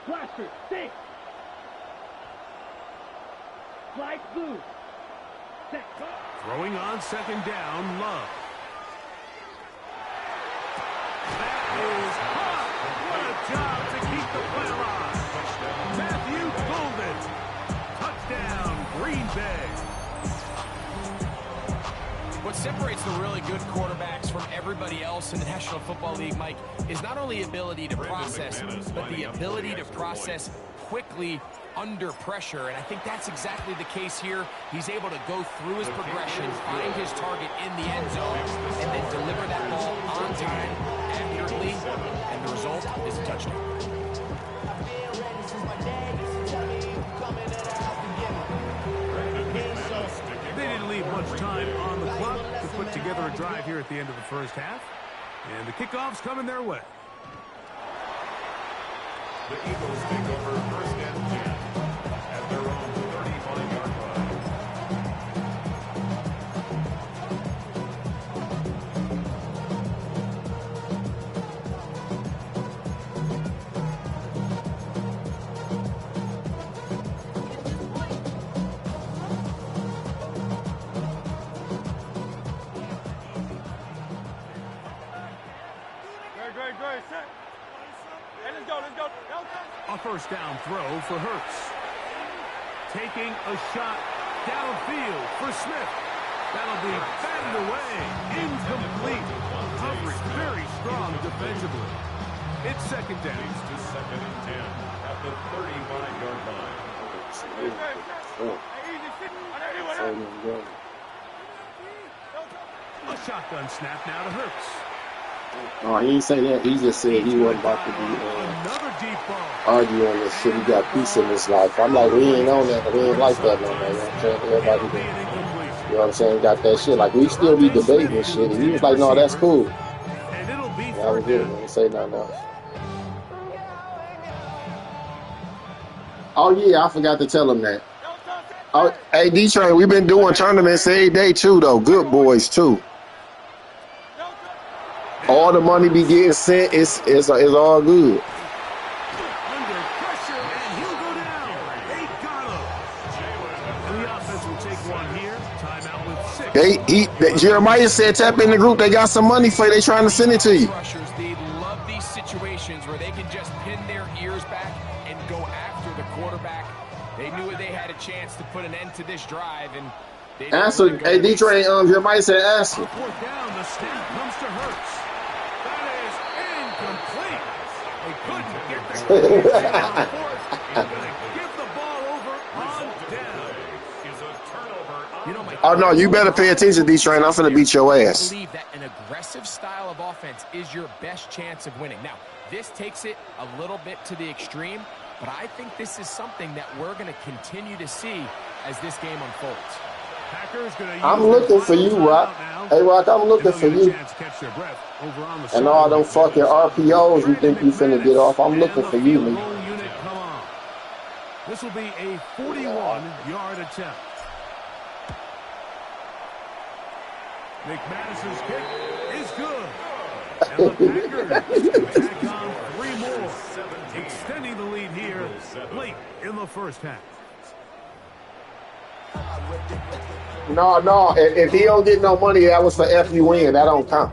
Blaster, 6. Slide blue. Set. Throwing on second down, Love. That is hot. What a job to keep the play alive. Matthew Golden. Touchdown, Green Bay. What separates the really good quarterbacks from everybody else in the National Football League, Mike, is not only ability to process, but the ability to process quickly under pressure. And I think that's exactly the case here. He's able to go through his progression, find his target in the end zone, and then deliver that ball on time, accurately, and the result is a touchdown. They didn't leave much time on the clock to put together a drive here at the end of the first half. And the kickoff's coming their way. The Eagles take over first and 10 at their own 35-yard line. Great, set. Hey, let's go. A first down throw for Hurts. Taking a shot downfield for Smith. That'll be batted away. Incomplete. Coverage very strong defensively. It's second down. To second and 10 at the 35-yard line. A shotgun snap now to Hurts. Oh, he didn't say that. He just said he wasn't about to be Another deep ball. arguing this shit. He got peace in his life. I'm like, we ain't on that. We ain't like that no more. You know what I'm saying? Everybody do. You know what I'm saying? Got that shit. Like, we still be debating this shit. And he was like, no, that's cool. And it'll be That was good. He didn't say nothing else. Oh, yeah, I forgot to tell him that. Oh, hey, D-Train, we've been doing tournaments every day, too, though. Good boys, too. All the money be getting sent, it's all good. Under pressure, and he'll go down. They got him. And the offense will take one here. Timeout with 6. Jeremiah said tap in the group. They got some money for you. They trying to send it to you. Rushers, they love these situations where they can just pin their ears back and go after the quarterback. They knew they had a chance to put an end to this drive, and they didn't Answer. really go Hey, to D-Train, Jeremiah said answer. Fourth down, the snap comes to Hurts. That is incomplete. They couldn't get the fourth. He's going to give the ball over on down. You know, Oh, no, you better pay attention, D-Train. I'm finna beat your I ass. believe that an aggressive style of offense is your best chance of winning. Now, this takes it a little bit to the extreme, but I think this is something that we're going to continue to see as this game unfolds. I'm looking for you, Rock. Hey, Rock, I'm looking for you. And all them fucking RPOs you think you finna get off, I'm looking for you, man. This will be a 41-yard attempt. McManus's kick is good. And the Packers tack on 3 more, extending the lead here late in the first half. No. If he don't get no money, that was for FUN. That don't count.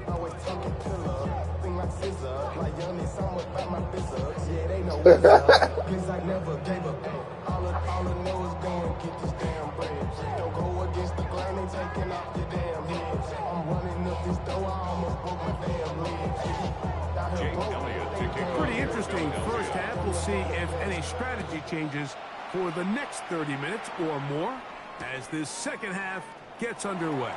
Pretty interesting first half. We'll see if any strategy changes for the next 30 minutes or more as this second half gets underway.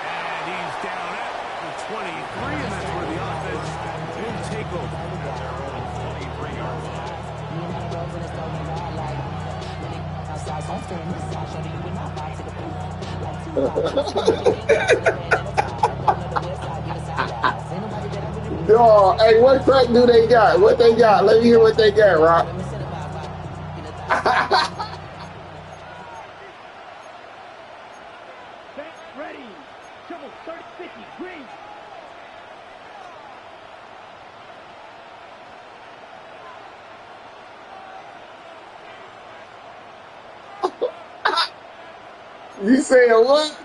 And he's down at the 23, and that's where the offense will take over. Yo, hey, what crack do they got? What they got? Let me hear what they got, Rock. Ready. Triple 30, 50, green. You saying what?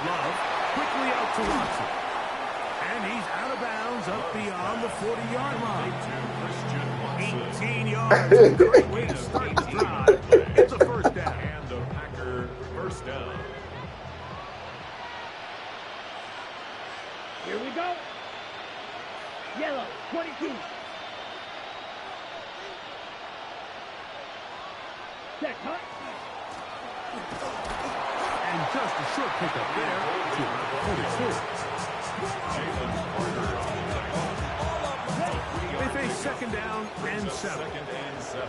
Love quickly out to Watson. And he's out of bounds up beyond the 40-yard line. 18 yards. Great way to start the drive. It's a first down. And the Packer first down. Here we go. Yellow, 22. Check, hut. And just a short pickup there to the 42. They face second down and 7. Second and 7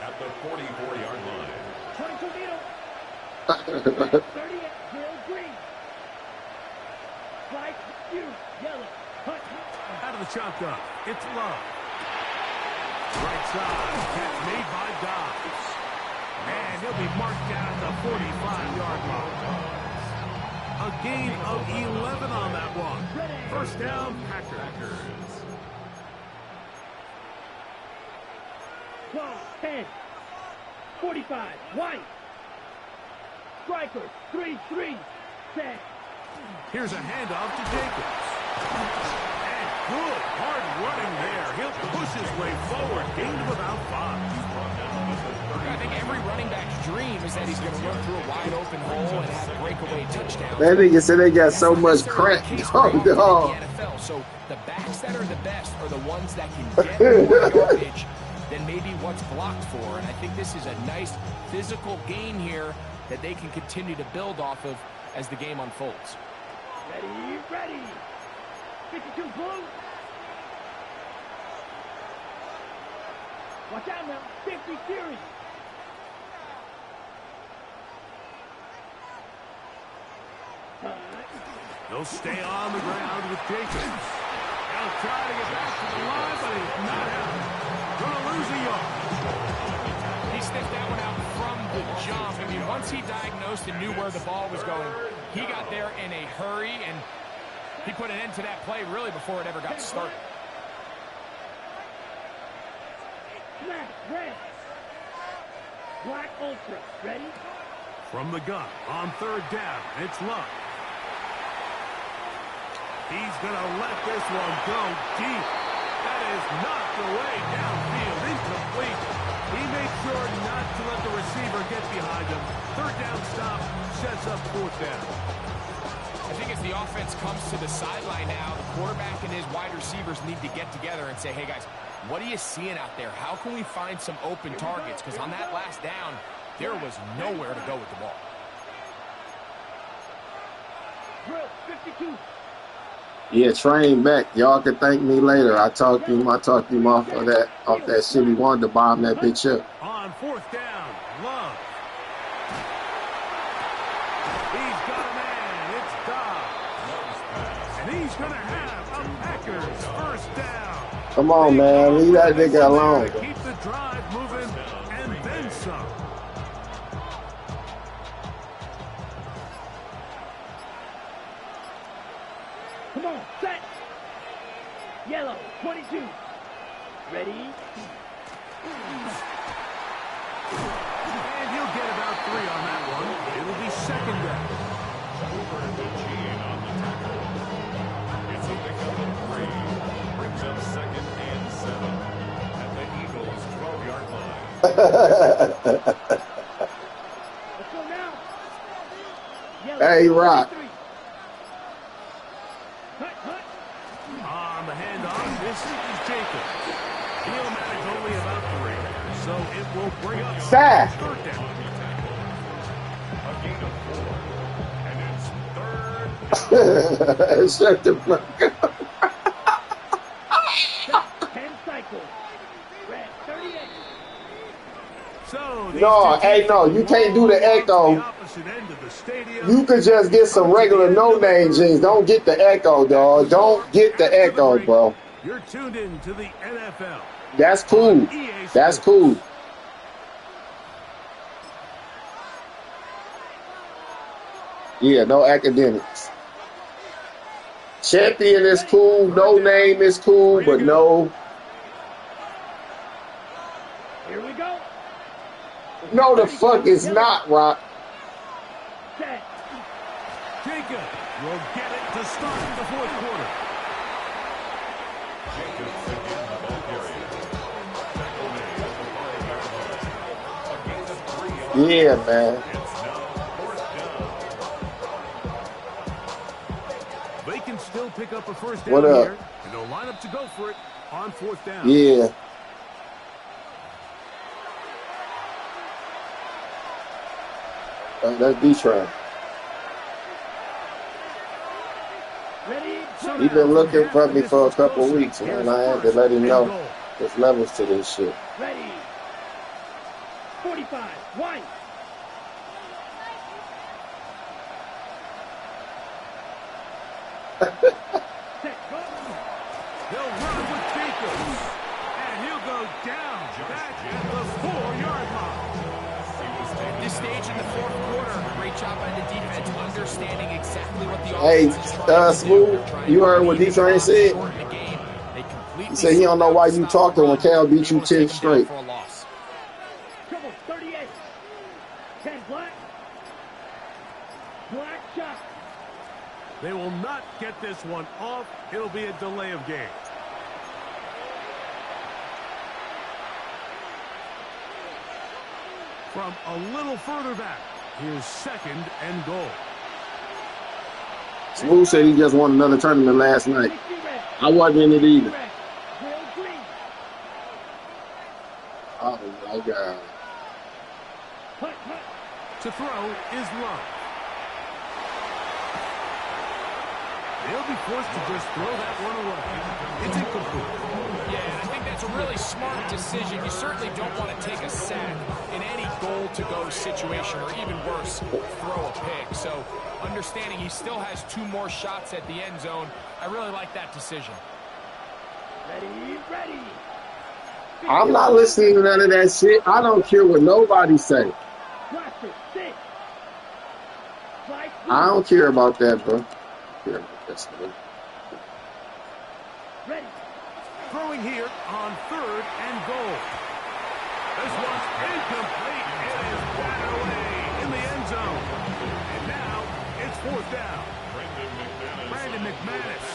at the 44-yard line. 22 needle. 38, Bill Green. Flag, you, yellow, hut. Out of the shotgun, it's Love. Right side, catch made by Dobbs. And he'll be marked down the 45-yard line. A gain of 11 on that one. First down, Packers. 12, 10, 45, White. Strikers, 3-3, set. Here's a handoff to Jacobs. And good, hard running there. He'll push his way forward. Gain of about 5. I think every running back's dream is that he's going to run through a wide open hole and have a breakaway touchdown. That nigga said they got so much crack. Oh, dog. NFL, so the backs that are the best are the ones that can get more yardage than maybe what's blocked for. And I think this is a nice physical gain here that they can continue to build off of as the game unfolds. Ready, ready. 52 blue. Watch out now. 50 series. He'll stay on the ground with Jacobs. He'll try to get back to the line, but he's not out. Gonna lose a yard. He sniffed that one out from the jump. I mean, once he diagnosed and knew where the ball was going, he got there in a hurry, and he put an end to that play really before it ever got started. Black, red. Black Ultra. Ready? From the gun on third down, it's Love. He's going to let this one go deep. That is knocked away downfield, incomplete. He made sure not to let the receiver get behind him. Third down stop sets up fourth down. I think as the offense comes to the sideline now, the quarterback and his wide receivers need to get together and say, hey, guys, what are you seeing out there? How can we find some open targets? Because on that last down, there was nowhere to go with the ball. Drill, 52. Yeah, train back. Y'all can thank me later. I talked to him off of that shit. He wanted to bomb that bitch up. On fourth down, Love. He's got a man. It's Dobbs. And he's going to have a Packers first down. Come on, man. Leave that nigga alone. Keep the drive moving and then some. Come on, set. Yellow, 22. Ready? And he'll get about 3 on that one. It will be second down. Over to Gene on the tackle. It's a pickup of 3. Brings up second and 7 at the Eagles' 12-yard line. Let's go now. Yellow, Hey, Rock. 23. Hut. On the handoff, this is Jacobs. He'll manage only about 3, so it will bring up Sack. third down. A gain of 4, and it's third down. Shut the fuck up. 10 cycles. Red, 38. So No, hey, no, you can't do the echo. The opposite end of the stadium. You could just get some regular no-name jeans. Don't get the echo, dog. Don't get the echo, bro. You're tuned in to the NFL. That's cool. That's cool. Yeah, no academics. Champion is cool. No name is cool, but no. Here we go. No, the fuck is not, Rock. Set. Jacob will get it to start the fourth quarter. Jacobs again, the ball carrier. Tackle made at the 5-yard line. A gain of 3 on Yeah, man. It's now fourth down. They can still pick up a first What down up? here, and they'll line up to go for it on fourth down. Yeah. That's D-Tron. Ready? So He now, been looking half for of me this for a couple closer. weeks, man. Here's I had to first let him and know goal. there's levels to this shit. Ready. 45. One. Set. Go. They'll run with Jacobs, and he'll go down back at the 4-yard line. At this stage in the fourth quarter, great job by the defense, understanding exactly what the Hey, offense is trying to do. Smooth, They're trying you to heard what beat the D-Train clock, said? shorten the game. They completely He said he don't know why you stop talking when the Cal run, beat you able to 10 take them down straight. for a loss. Trouble. 38. 10 black. Black shot. They will not get this one off. It'll be a delay of game. From a little further back, here's second and goal. Smooth said he just won another tournament last night. 60 red. I wasn't in it either. Red. Grill green. Oh my God. Hut, hut. To throw is Love. They'll be forced to just throw that one away. It's incomplete. Yeah, and I think that's a really smart decision. You certainly don't want to take a sack in any goal-to-go situation, or even worse, throw a pick. So understanding he still has 2 more shots at the end zone, I really like that decision. Ready, ready. I'm not listening to none of that shit. I don't care what nobody say. Blaster, 6. Fly I don't care about that, bro. I don't care about that stuff. ready. Throwing here on third and goal. This one's incomplete. It is batted away in the end zone. And now it's fourth down. Brandon McManus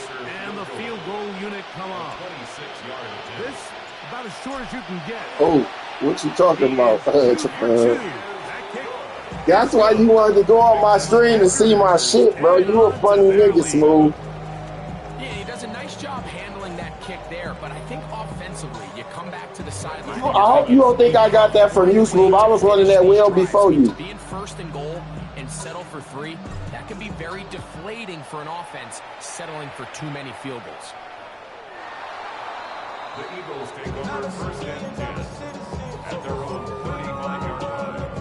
and the field goal unit come on. 26-yard attempt. This about as short as you can get. Oh, what you talking about? 2 for 2. That kick. That's why you wanted to go on my stream and see my shit, bro. You a funny nigga, Smooth. Yeah, he does a nice job handling that kick there, but I think offensively, you come back to the sideline. I hope you don't think I got that from you, Smooth. I was running that well before you. Being first and goal and settle for 3, that can be very deflating for an offense, settling for too many field goals. The Eagles take over first and 10 at their own 35-yard line.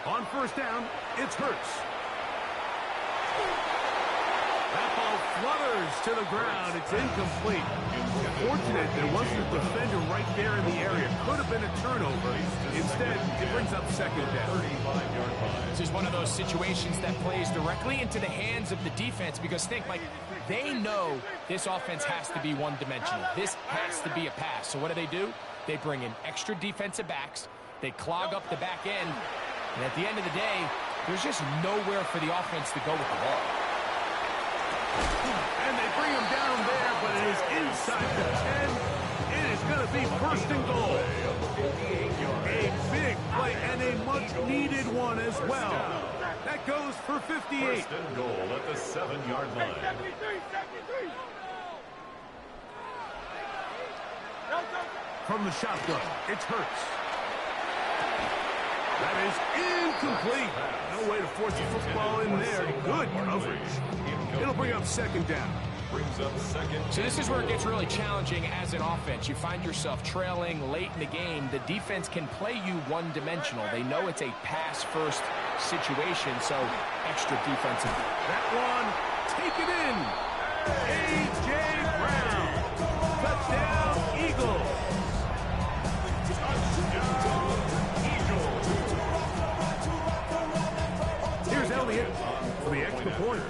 On first down, it's Hurts. That ball flutters to the ground. It's incomplete. Fortunate there wasn't a defender right there in the area. Could have been a turnover. Instead, it brings up second down. 35-yard line. This is one of those situations that plays directly into the hands of the defense, because think, like, they know this offense has to be one-dimensional. This has to be a pass. So what do? They bring in extra defensive backs. They clog up the back end. And at the end of the day, there's just nowhere for the offense to go with the ball. And they bring him down there, but it is inside the 10. It is going to be first and goal. A big play and a much-needed one as well. That goes for 58. First and goal at the 7-yard line. From the shotgun, it's Hurts. That is incomplete. No way to force the football in there. Good coverage. It'll bring up second down. Brings up second. So this is where it gets really challenging as an offense. You find yourself trailing late in the game. The defense can play you one-dimensional. They know it's a pass-first situation, so extra defensive. That one, take it in. A.J. Brown. Touchdown, Eagles. the point.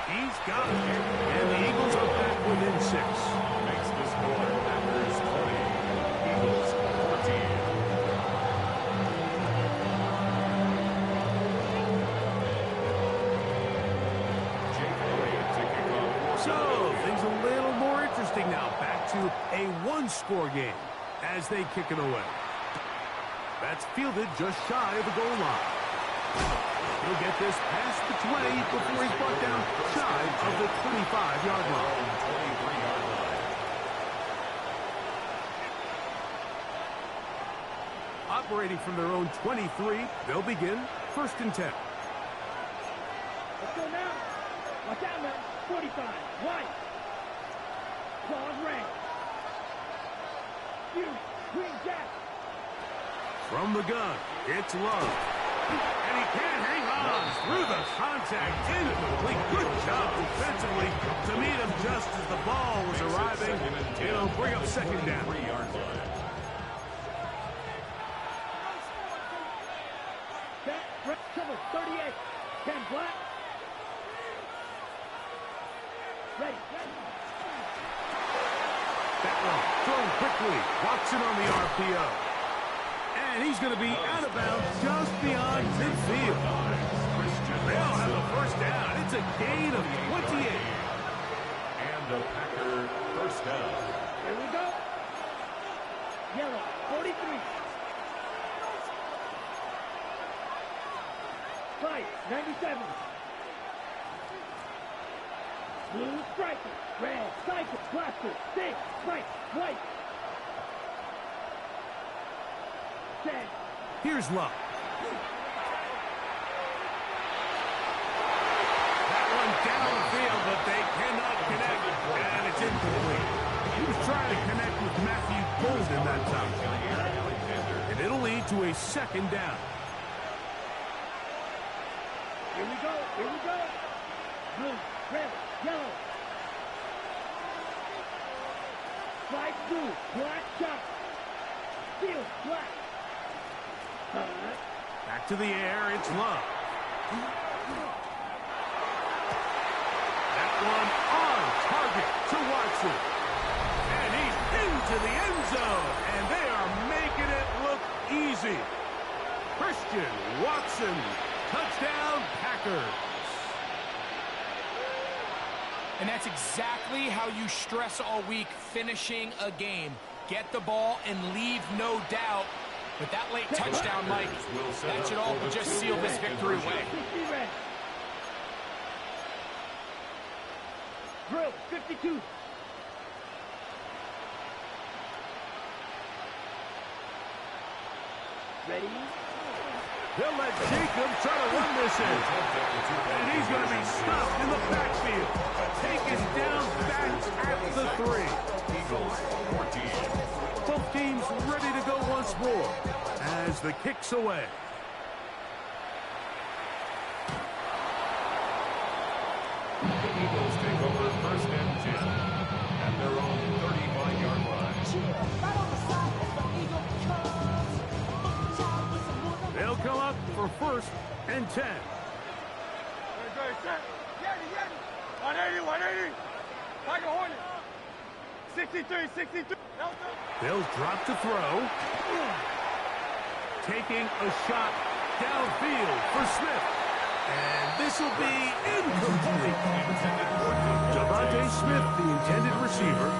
He's got it. And the Eagles are back within 6. Makes the score Packers 20, Eagles 14. So, things a little more interesting now. Back to a one-score game as they kick it away. That's fielded just shy of the goal line. He'll get this past the 20 before he's brought down shy of the 25-yard line. Operating from their own 23, they'll begin 1st and 10. Let's go now. Watch out now. 45. White. Claws red. Hughes. Green Jack. From the gun, it's Love. And he can't hang on through the contact. Incomplete. Good job defensively to meet him just as the ball was arriving. It'll bring up 2nd down. 3-yard line. Back. Cover. 38. 10 black. Ready. That one thrown quickly. Watson on the RPO. And he's going to be out of bounds just beyond midfield. They'll have a 1st down. It's a gain of 28. And a Packer 1st down. Here we go. Yellow. 43. White. 97. Blue striker, red, cycle, blaster, stick, right, white. 10. Here's Love. That one downfield, but they cannot connect. And it's incomplete. He was trying to connect with Matthew Golden that time. And it'll lead to a 2nd down. Here we go, here we go. Blue, red, yellow. White, blue, black, chop. Steel, black. Back to the air, it's Love. That one on target to Watson. And he's into the end zone. And they are making it look easy. Christian Watson, touchdown Packers. And that's exactly how you stress all week, finishing a game. Get the ball and leave no doubt. With that late touchdown, Mike, that should all just seal this victory away. Drill, 52. Ready? They'll let Jacob try to run this in. And he's going to be stopped in the backfield. Taken down back at the 3. Both teams ready to go once more as the kick's away. The Eagles take over 1st and 10 at their own 35-yard line. They'll come up for 1st and 10. 180. Like a Hornet. 63. They'll drop to throw. Taking a shot downfield for Smith. And this will be incomplete. Devontae Smith, the intended receiver.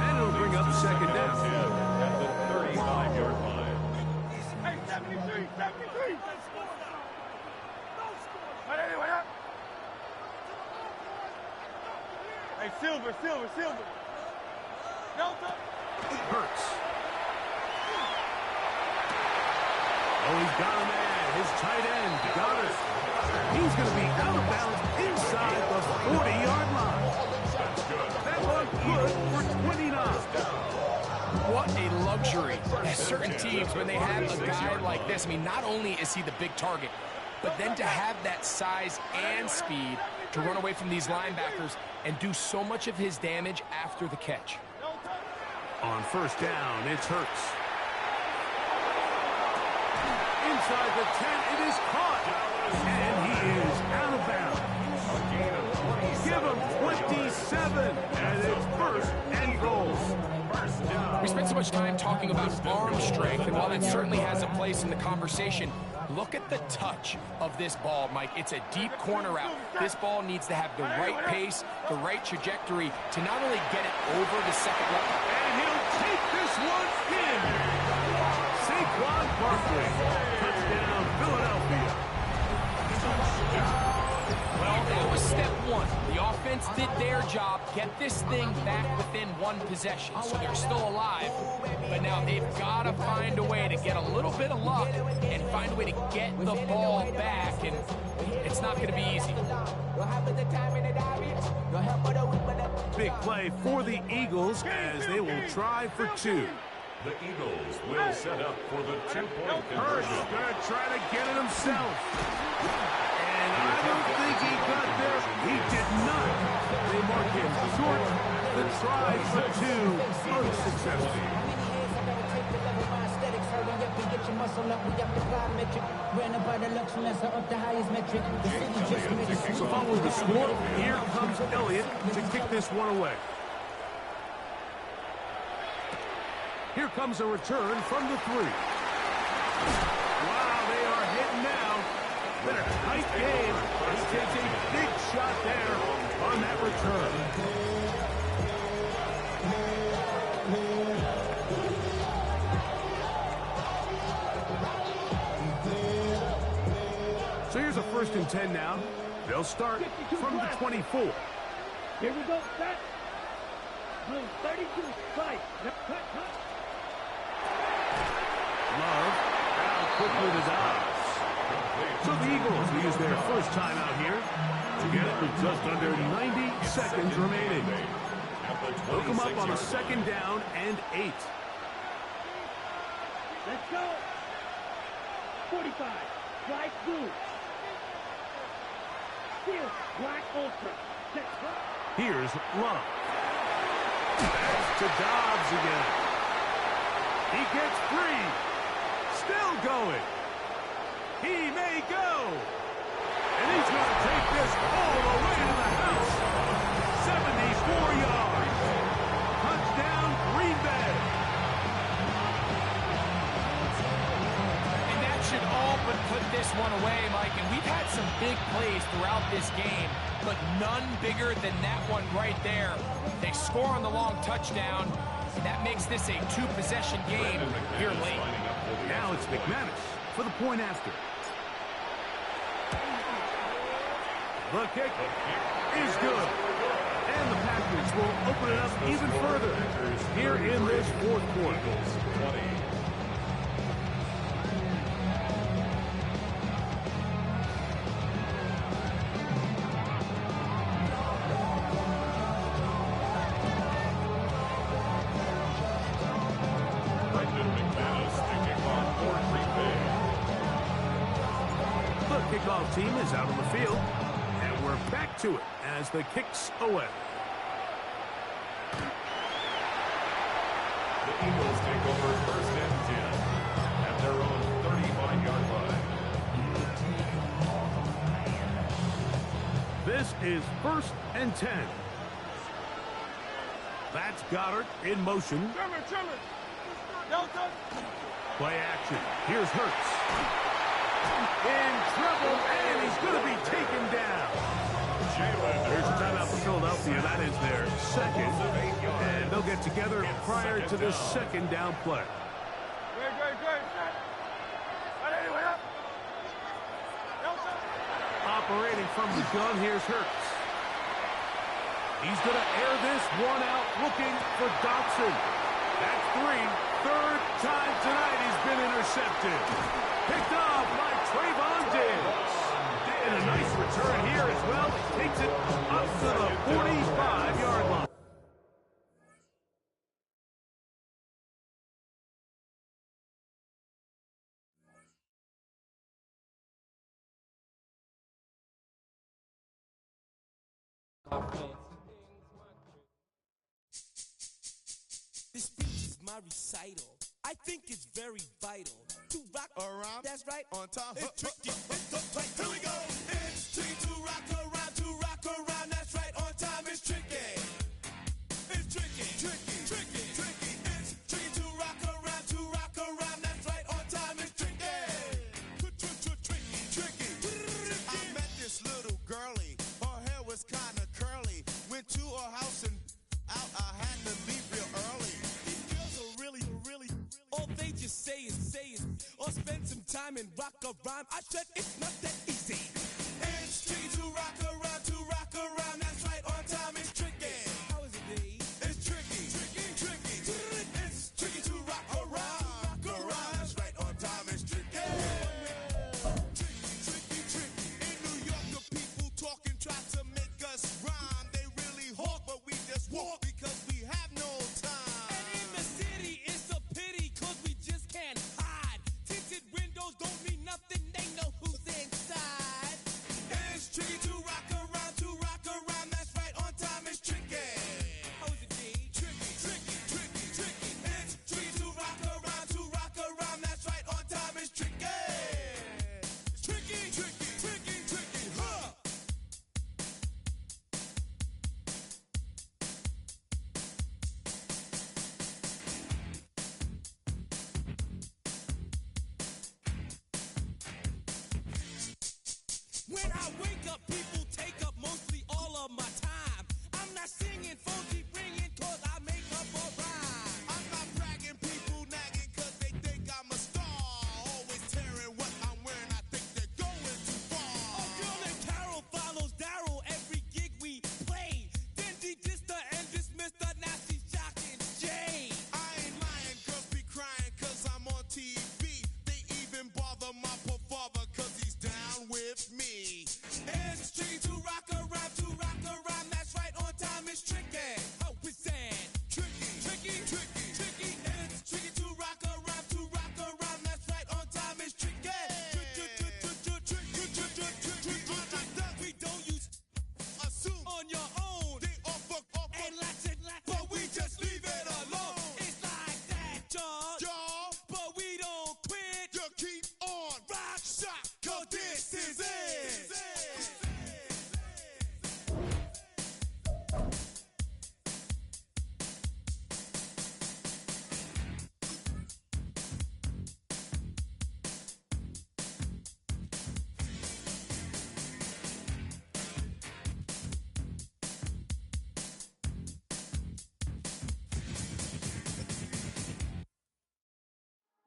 And it'll bring up 2nd down. At the 35-yard line. Hey, 73. Hey, Silver. Delta. Hurts. Oh, he's got a man. His tight end, Goddard. He's going to be out of bounds inside the 40-yard line. That's good. That one good for 29. What a luxury. Certain teams, when they have a guy like this, I mean, not only is he the big target, but then to have that size and speed to run away from these linebackers and do so much of his damage after the catch. On 1st down, it's Hurts. inside the 10. It is caught. And he is out of bounds. Give him 27. And it's first and goal. We spent so much time talking about arm strength, and while that certainly has a place in the conversation, look at the touch of this ball, Mike. It's a deep corner route. This ball needs to have the right pace, the right trajectory to not only get it over the second level. And he'll take this one in. Saquon Barkley. Touchdown, Philadelphia. Well, that was step one. The offense did their job, get this thing back within one possession, so they're still alive. But now they've got to find a way to get a little bit of luck and find a way to get the ball back, and it's not going to be easy. Big play for the Eagles as they will try for two. The Eagles will set up for the two-point Hurts conversion. going to try to get it himself. And I don't think he got there. He did not. They mark him short. The try for two unsuccessful. So following the score, here comes Elliott to kick this one away. Here comes a return from the 3. Wow, they are hitting now. Been a tight game. He takes a big shot there on that return. So here's a 1st and 10 now. They'll start from the 24. Here we go, set. Blue 32, fight. Cut. Love out quickly to Dobbs. So the Eagles will use their first time out here to get it with just under 90 seconds remaining. They'll come up on a 2nd down and 8. Let's go. 45, flight blue. Steel, black ultra. Set. Here's Love. Back to Dobbs again. He gets free. Still going. He may go. And he's going to take this all the way to the house. 74 yards. Touchdown, Green Bay. And that should all but put this one away, Mike. And we've had some big plays throughout this game, but none bigger than that one right there. They score on the long touchdown, and that makes this a 2-possession game here late. Now it's McManus for the point after. The kick is good. And the Packers will open it up even further here in this 4th quarter. Brendan McManus taking on for Green Bay. The kickoff team is out on the field. And we're back to it as the kick's away. The Eagles take over 1st and 10 at their own 35-yard line. This is 1st and 10. That's Goddard in motion. Play action. Here's Hurts. In trouble, and he's going to be taken down. Here's a timeout for Philadelphia. That is their 2nd. And they'll get together prior to the 2nd down play. Operating from the gun, here's Hurts. He's going to air this one out, looking for Dotson. That's 3. 3rd time tonight he's been intercepted. Picked off by Trayvon Diggs. And a nice return here as well. Takes it up to the 45-yard line. This speech is my recital. I think it's very vital to rock around. That's right, on time. It's tricky. Here we go. It's tricky to rock around. That's right, on time. It's tricky. It's tricky. It's tricky to rock around. That's right, on time. It's tricky. I met this little girlie. Her hair was kind of curly. Went to her house and out. I had to leave real early. These girls are really. All they just say is, or spend some time and rock a rhyme. I said it's not that easy. It's tricky to rock around. That's right, on time. It's tricky. How is it, D? It's tricky. It's tricky to rock around. That's right, on time. It's tricky. Tricky. In New York, the people talk and try to make us rhyme. They really hawk, but we just walk because we have no time. And in the city, it's a pity, cause we just can't hide. Tinted windows don't mean nothing, they know who's inside. It's tricky to rock around. That's right, on time. It's tricky. How is it, D? Tricky. It's tricky to rock around. That's right, on time. It's tricky. Tricky, huh? When I wake up, people take up mostly all of my time. I'm not singing, phone keep ringing, cause I make up a rhyme. I'm not bragging, people nagging, cause they think I'm a star. Always tearing what I'm wearing, I think they're going too far. Oh, girl and Carol follows Daryl every gig we play. Then de-dissed her and dismissed her, now she's shocking Jay. I ain't lying, girls be crying, cause I'm on TV. They even bother my poor father, cause he's down with me. It's tricky to rock around. That's right, on time. It's tricky. How is that? Tricky. It's tricky to rock around. That's right, on time. It's tricky. We don't use assume on your own. They offer and lots, but we just leave it alone. It's like that, y'all. But we don't quit. You keep on rock shock, cause this is it.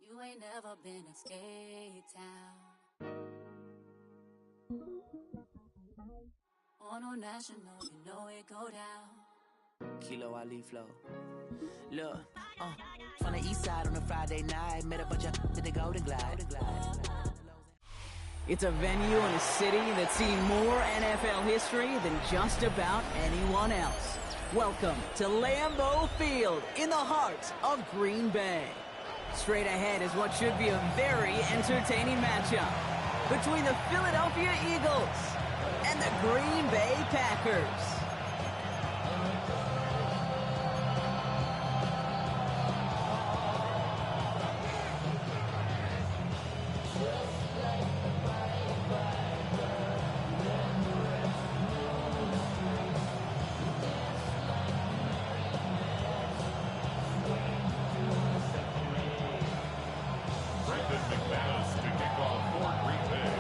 You ain't never been in Skate Town. On no national, you know it go down. Kilo Ali Flow. Look, from the east side on a Friday night, met a bunch of at the Golden Glide. It's a venue in a city that's seen more NFL history than just about anyone else. Welcome to Lambeau Field in the heart of Green Bay. Straight ahead is what should be a very entertaining matchup between the Philadelphia Eagles and the Green Bay Packers. Brendan McManus to kick off for Green Bay.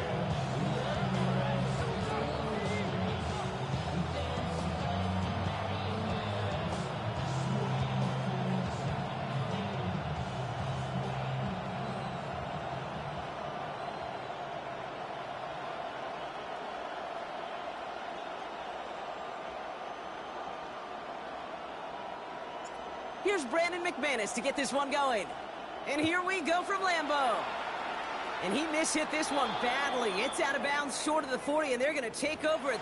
Here's Brandon McManus to get this one going. And here we go from Lambeau. And he mishit this one badly. It's out of bounds short of the 40, and they're going to take over at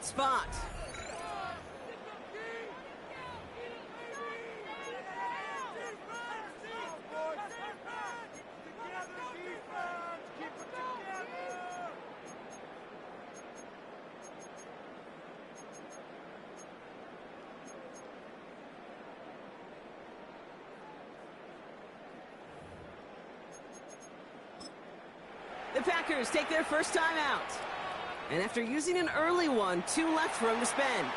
hot spot. The Packers take their first time out. And after using an early one, 2 left for him to spend.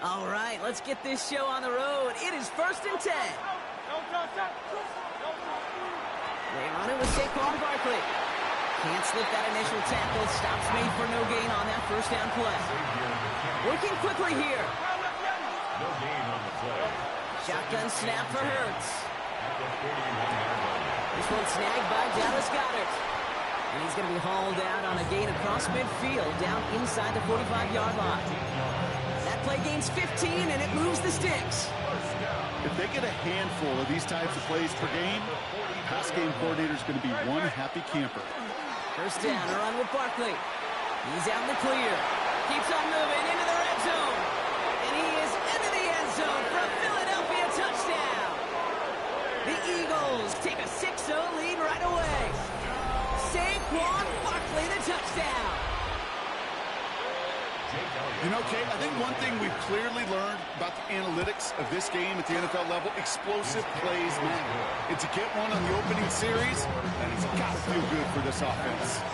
All right, let's get this show on the road. It is 1st and 10. They run it with Saquon Barkley. Can't slip that initial tackle. Stops made for no gain on that first down play. Working quickly here. No gain on the play. Shotgun snap for Hurts. This one snagged by Dallas Goedert. And he's going to be hauled out on a gain across midfield down inside the 45-yard line. That play gains 15, and it moves the sticks. If they get a handful of these types of plays per game, pass game coordinator is going to be one happy camper. First down, a run with Barkley. He's out in the clear. Keeps on moving into the red zone. And he is into the end zone for a Philadelphia touchdown. The Eagles take a 6-0 lead right away. Saquon Barkley, the touchdown. You know, Kate, I think one thing we've clearly learned about the analytics of this game at the NFL level, explosive plays matter. And to get one on the opening series, that has got to feel good for this offense.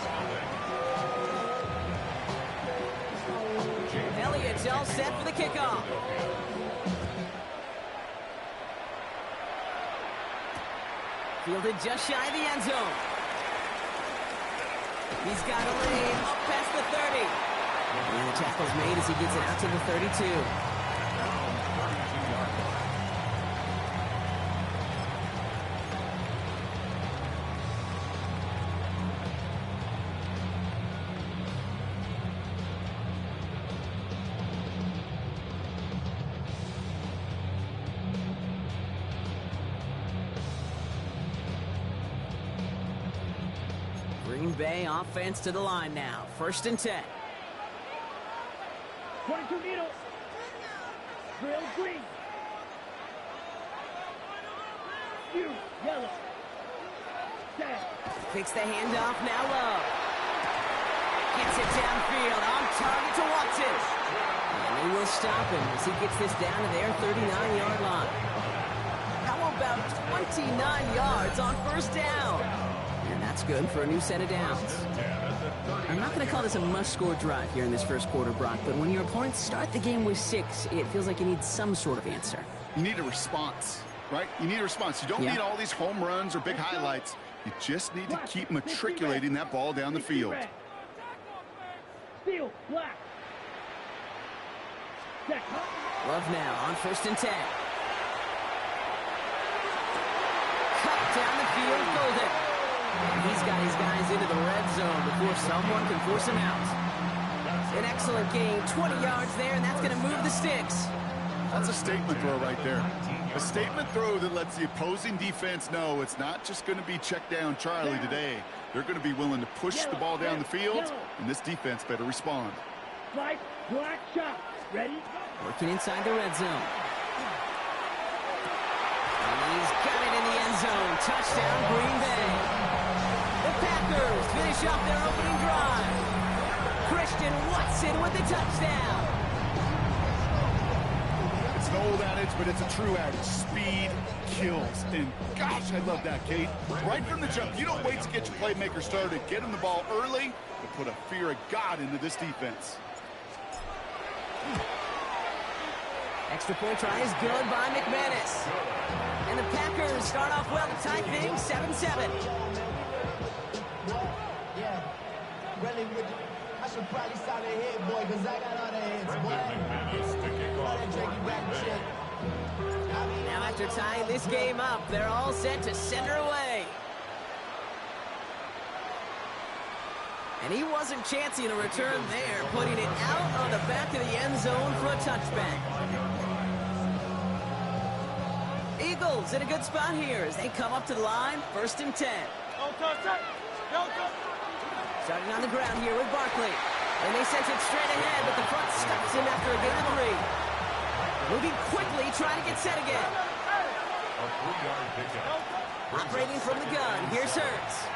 Elliott's all set for the kickoff. Fielded just shy of the end zone. He's got a lane up past the 30. And the tackle's made as he gets it out to the 32. Green Bay offense to the line now. 1st and 10. 22 needle. Drill green. You yellow. Down. Takes the handoff now low. Gets it downfield on target to Watson. And they will stop him as he gets this down to their 39-yard line. How about 29 yards on first down? And that's good for a new set of downs. I'm not going to call this a must-score drive here in this first quarter, Brock, but when your opponents start the game with 6, it feels like you need some sort of answer. You need a response, right? You need a response. You don't need all these home runs or big highlights. You just need to keep matriculating that ball down the field. Steel, black. Love now on 1st and 10. Cut down the field, Golden. He's got his guys into the red zone before someone can force him out. An excellent game, 20 yards there, and that's going to move the sticks. That's a statement throw right there. A statement throw that lets the opposing defense know it's not just going to be check down Charlie today. They're going to be willing to push the ball down the field, and this defense better respond. Black shot. Ready? Working inside the red zone. And he's got it in the end zone. Touchdown, Green Bay. The Packers finish off their opening drive. Christian Watson with the touchdown. It's an old adage, but it's a true adage. Speed kills. And gosh, I love that, Kate. Right from the jump, you don't wait to get your playmaker started. Get him the ball early to put a fear of God into this defense. Extra point try is good by McManus. And the Packers start off well to tie things 7-7. I should probably stop the head, boy, because I got all the heads, boy. Now after tying this game up, they're all set to send her away. And he wasn't chancing a return there, putting it out on the back of the end zone for a touchback. Eagles in a good spot here as they come up to the line, 1st and 10. Starting on the ground here with Barkley. And they sent it straight ahead, but the front stops him after a gain of 3. Moving quickly, trying to get set again. Operating from the gun, here's Hurts.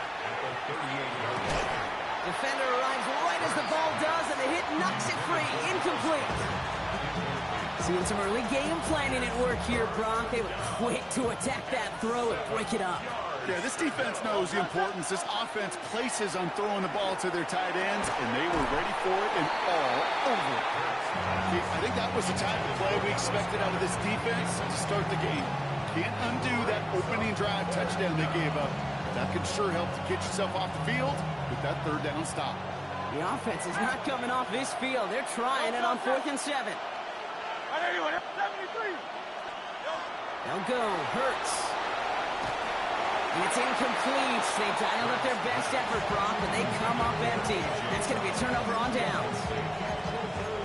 Defender arrives right as the ball does, and the hit knocks it free. Incomplete. Seeing some early game planning at work here, Brock. They were quick to attack that throw and break it up. Yeah, this defense knows the importance this offense places on throwing the ball to their tight ends, and they were ready for it and all over it. I think that was the type of play we expected out of this defense to start the game. Can't undo that opening drive touchdown they gave up. That could sure help to get yourself off the field with that 3rd down stop. The offense is not coming off this field. They're trying it on 4th and 7. They'll go. Hurts. And it's incomplete. They dialed up their best effort, Brock, but they come up empty. That's going to be a turnover on downs.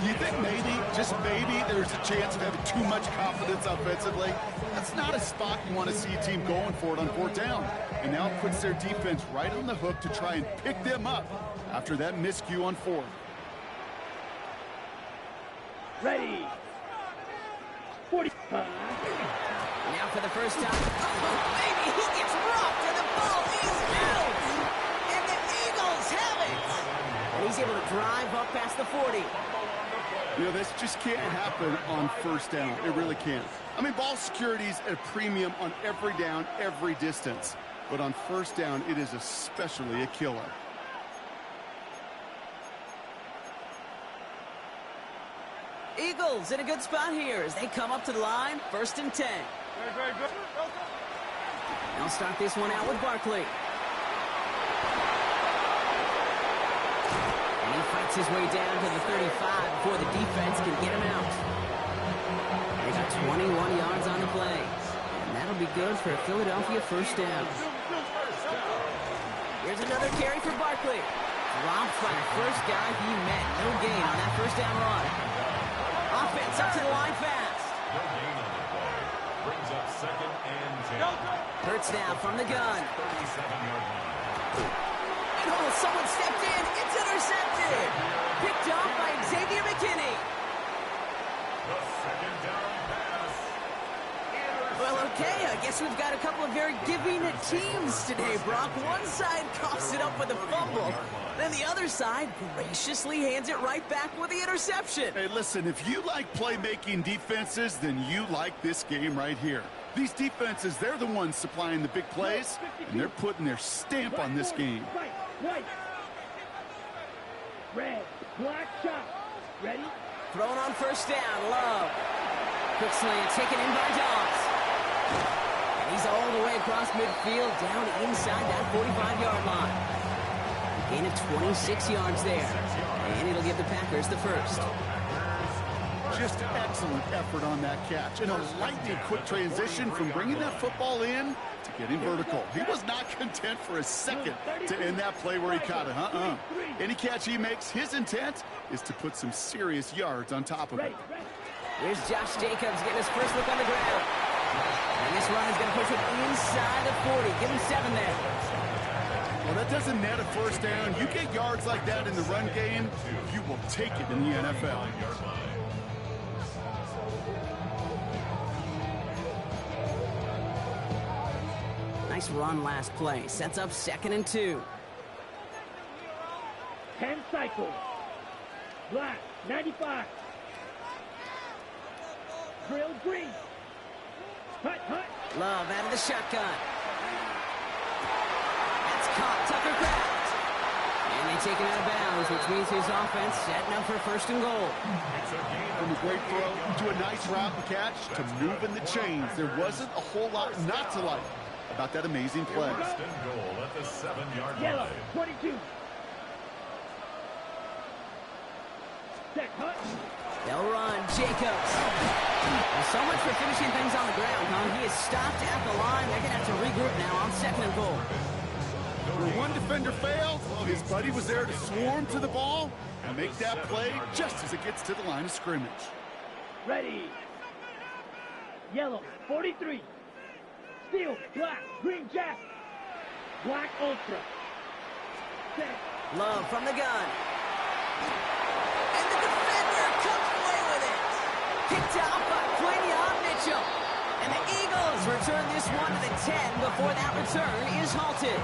You think maybe, just maybe, there's a chance of having too much confidence offensively? That's not a spot you want to see a team going for it on 4th down. And now it puts their defense right on the hook to try and pick them up after that miscue on 4th. Ready. 45. Now for the first time. Oh, baby, he gets rocked, and the ball is out. And the Eagles have it. And he's able to drive up past the 40. You know, this just can't happen on 1st down. It really can't. I mean, ball security's at a premium on every down, every distance. But on 1st down, it is especially a killer. Eagles in a good spot here as they come up to the line, 1st and 10. Very good. They'll start this one out with Barkley. And he fights his way down to the 35 before the defense can get him out. They got 21 yards on the play. And that'll be good for a Philadelphia 1st down. Here's another carry for Barkley. Dropped by the first guy he met. No gain on that 1st down run. Offense up to the line fast. Brings up 2nd and 10. Hurts now from the gun. And oh, someone stepped in. It's intercepted. Picked off by Xavier McKinney. The 2nd down pass. Well, okay, I guess we've got a couple of very giving teams today, Brock. One side coughs it up with a fumble. Then the other side graciously hands it right back with the interception. Hey, listen, if you like playmaking defenses, then you like this game right here. These defenses, they're the ones supplying the big plays, and they're putting their stamp on this game. White. Red. Black shot. Ready? Thrown on 1st down. Love. Quick slant taken in by Dobbs. And he's all the way across midfield, down inside that 45-yard line. Gain of 26 yards there. And it'll give the Packers the 1st. Just excellent effort on that catch. And a lightning quick transition from bringing that football in to getting vertical. He was not content for a second to end that play where he caught it. Any catch he makes, his intent is to put some serious yards on top of it. Here's Josh Jacobs getting his first look on the ground. And this run is going to push it inside the 40. Give him 7 there. Well, that doesn't net a 1st down. You get yards like that in the run game, you will take it in the NFL. Nice run last play. Sets up 2nd and 2. 10 cycles. Black. 95. Drill green. Hut. Love out of the shotgun. That's caught. Tucker Kraft. And they take him out of bounds, which means his offense setting up for 1st and goal. From a great throw to a nice route and catch to moving the chains. There wasn't a whole lot not to like about that amazing play. 1st and goal at the 7-yard Yellow. line. 22. Set. Hut. They'll run. Jacobs. Well, so much for finishing things on the ground, huh? He is stopped at the line. They're going to have to regroup now on 2nd and goal. For one defender failed. Well, his buddy was there to swarm to the ball and make that play just as it gets to the line of scrimmage. Ready. Yellow, 43. Steel, black, green jacket. Black ultra. Set. Love from the gun. And the defender comes away with it. Kicked out by Quinion Mitchell. And the Eagles return this one to the 10 before that return is halted.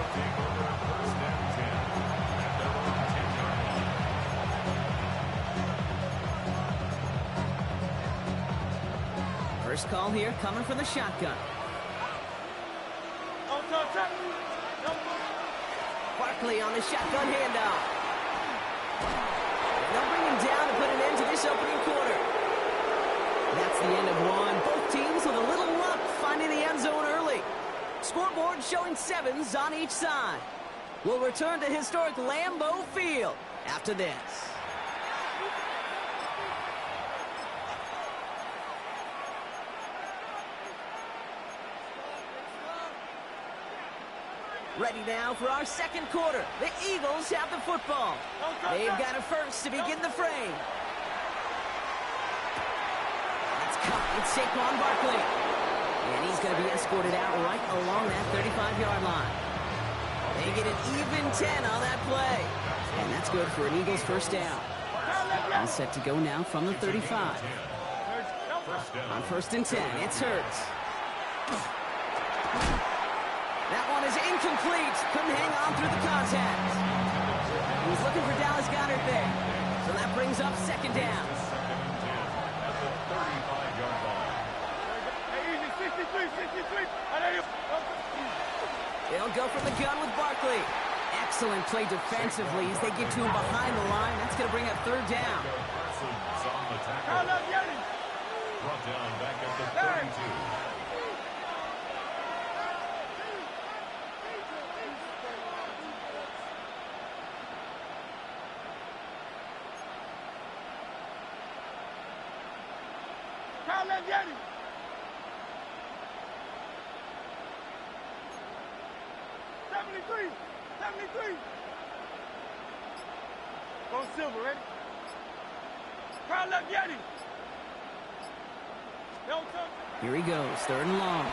First call here coming from the shotgun. Barkley on the shotgun handoff. They'll bring him down to put an end to this opening quarter. That's the end of one. Both teams with a little luck finding the end zone early. Scoreboard showing 7s on each side. We'll return to historic Lambeau Field after this. Ready now for our second quarter. The Eagles have the football. They've got it first to begin the frame. It's caught. It's Saquon Barkley. And he's going to be escorted out right along that 35-yard line. They get an even 10 on that play. And that's good for an Eagles first down. All set to go now from the 35. On 1st and 10, it's Hurts. That one is incomplete. Couldn't hang on through the contact. He's looking for Dallas Goedert there. So that brings up second down. They'll go from the gun with Barkley. Excellent play defensively as they get to him behind the line. That's going to bring up third down. Brought down back at the 32. Leviani. 73. Go Silver, ready? Carl Leviani. Here he goes, 3rd and long.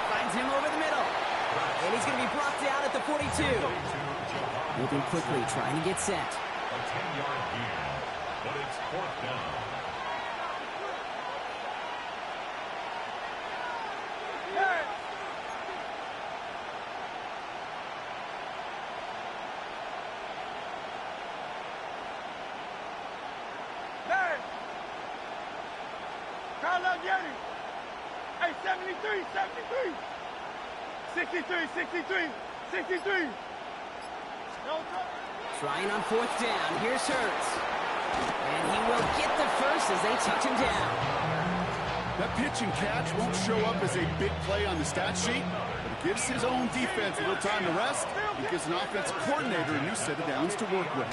Finds him over the middle. And he's going to be brought down at the 42. Moving quickly, trying to get set. A 10-yard gain, but it's 4th down. Hey, 73. 63. Trying on 4th down. Here's Hurts. And he will get the first as they touch him down. That pitch and catch won't show up as a big play on the stat sheet, but it gives his own defense a little time to rest. It gives an offensive coordinator a new set of downs to work with.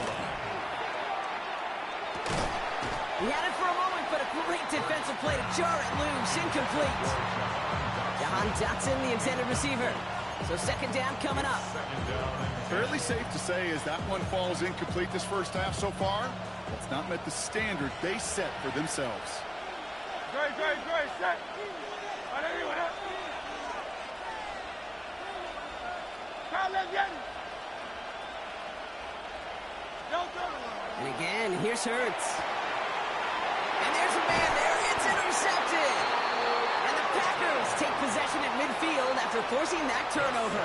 He had it for a moment, but a great defensive play to jar it loose. Incomplete. Jahan Dotson, the intended receiver. So second down coming up. Fairly safe to say as that one falls incomplete this first half so far, it's not met the standard they set for themselves. Great, set. Carl Leviani. And again, here's Hurts. And there's a man there. It's intercepted. And the Packers take possession at midfield after forcing that turnover.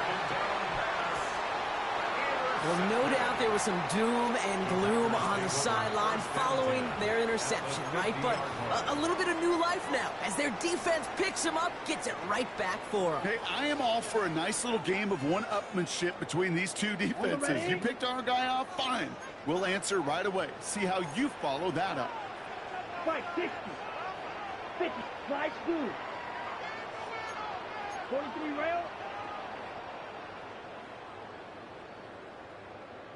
Well, no doubt there was some doom and gloom on the sideline following their interception, right? But a little bit of new life now as their defense picks them up, gets it right back for them. Hey, I am all for a nice little game of one-upmanship between these two defenses. You picked our guy off, fine. We'll answer right away. See how you follow that up. Fight 60. 50. Slide through. 43 rail.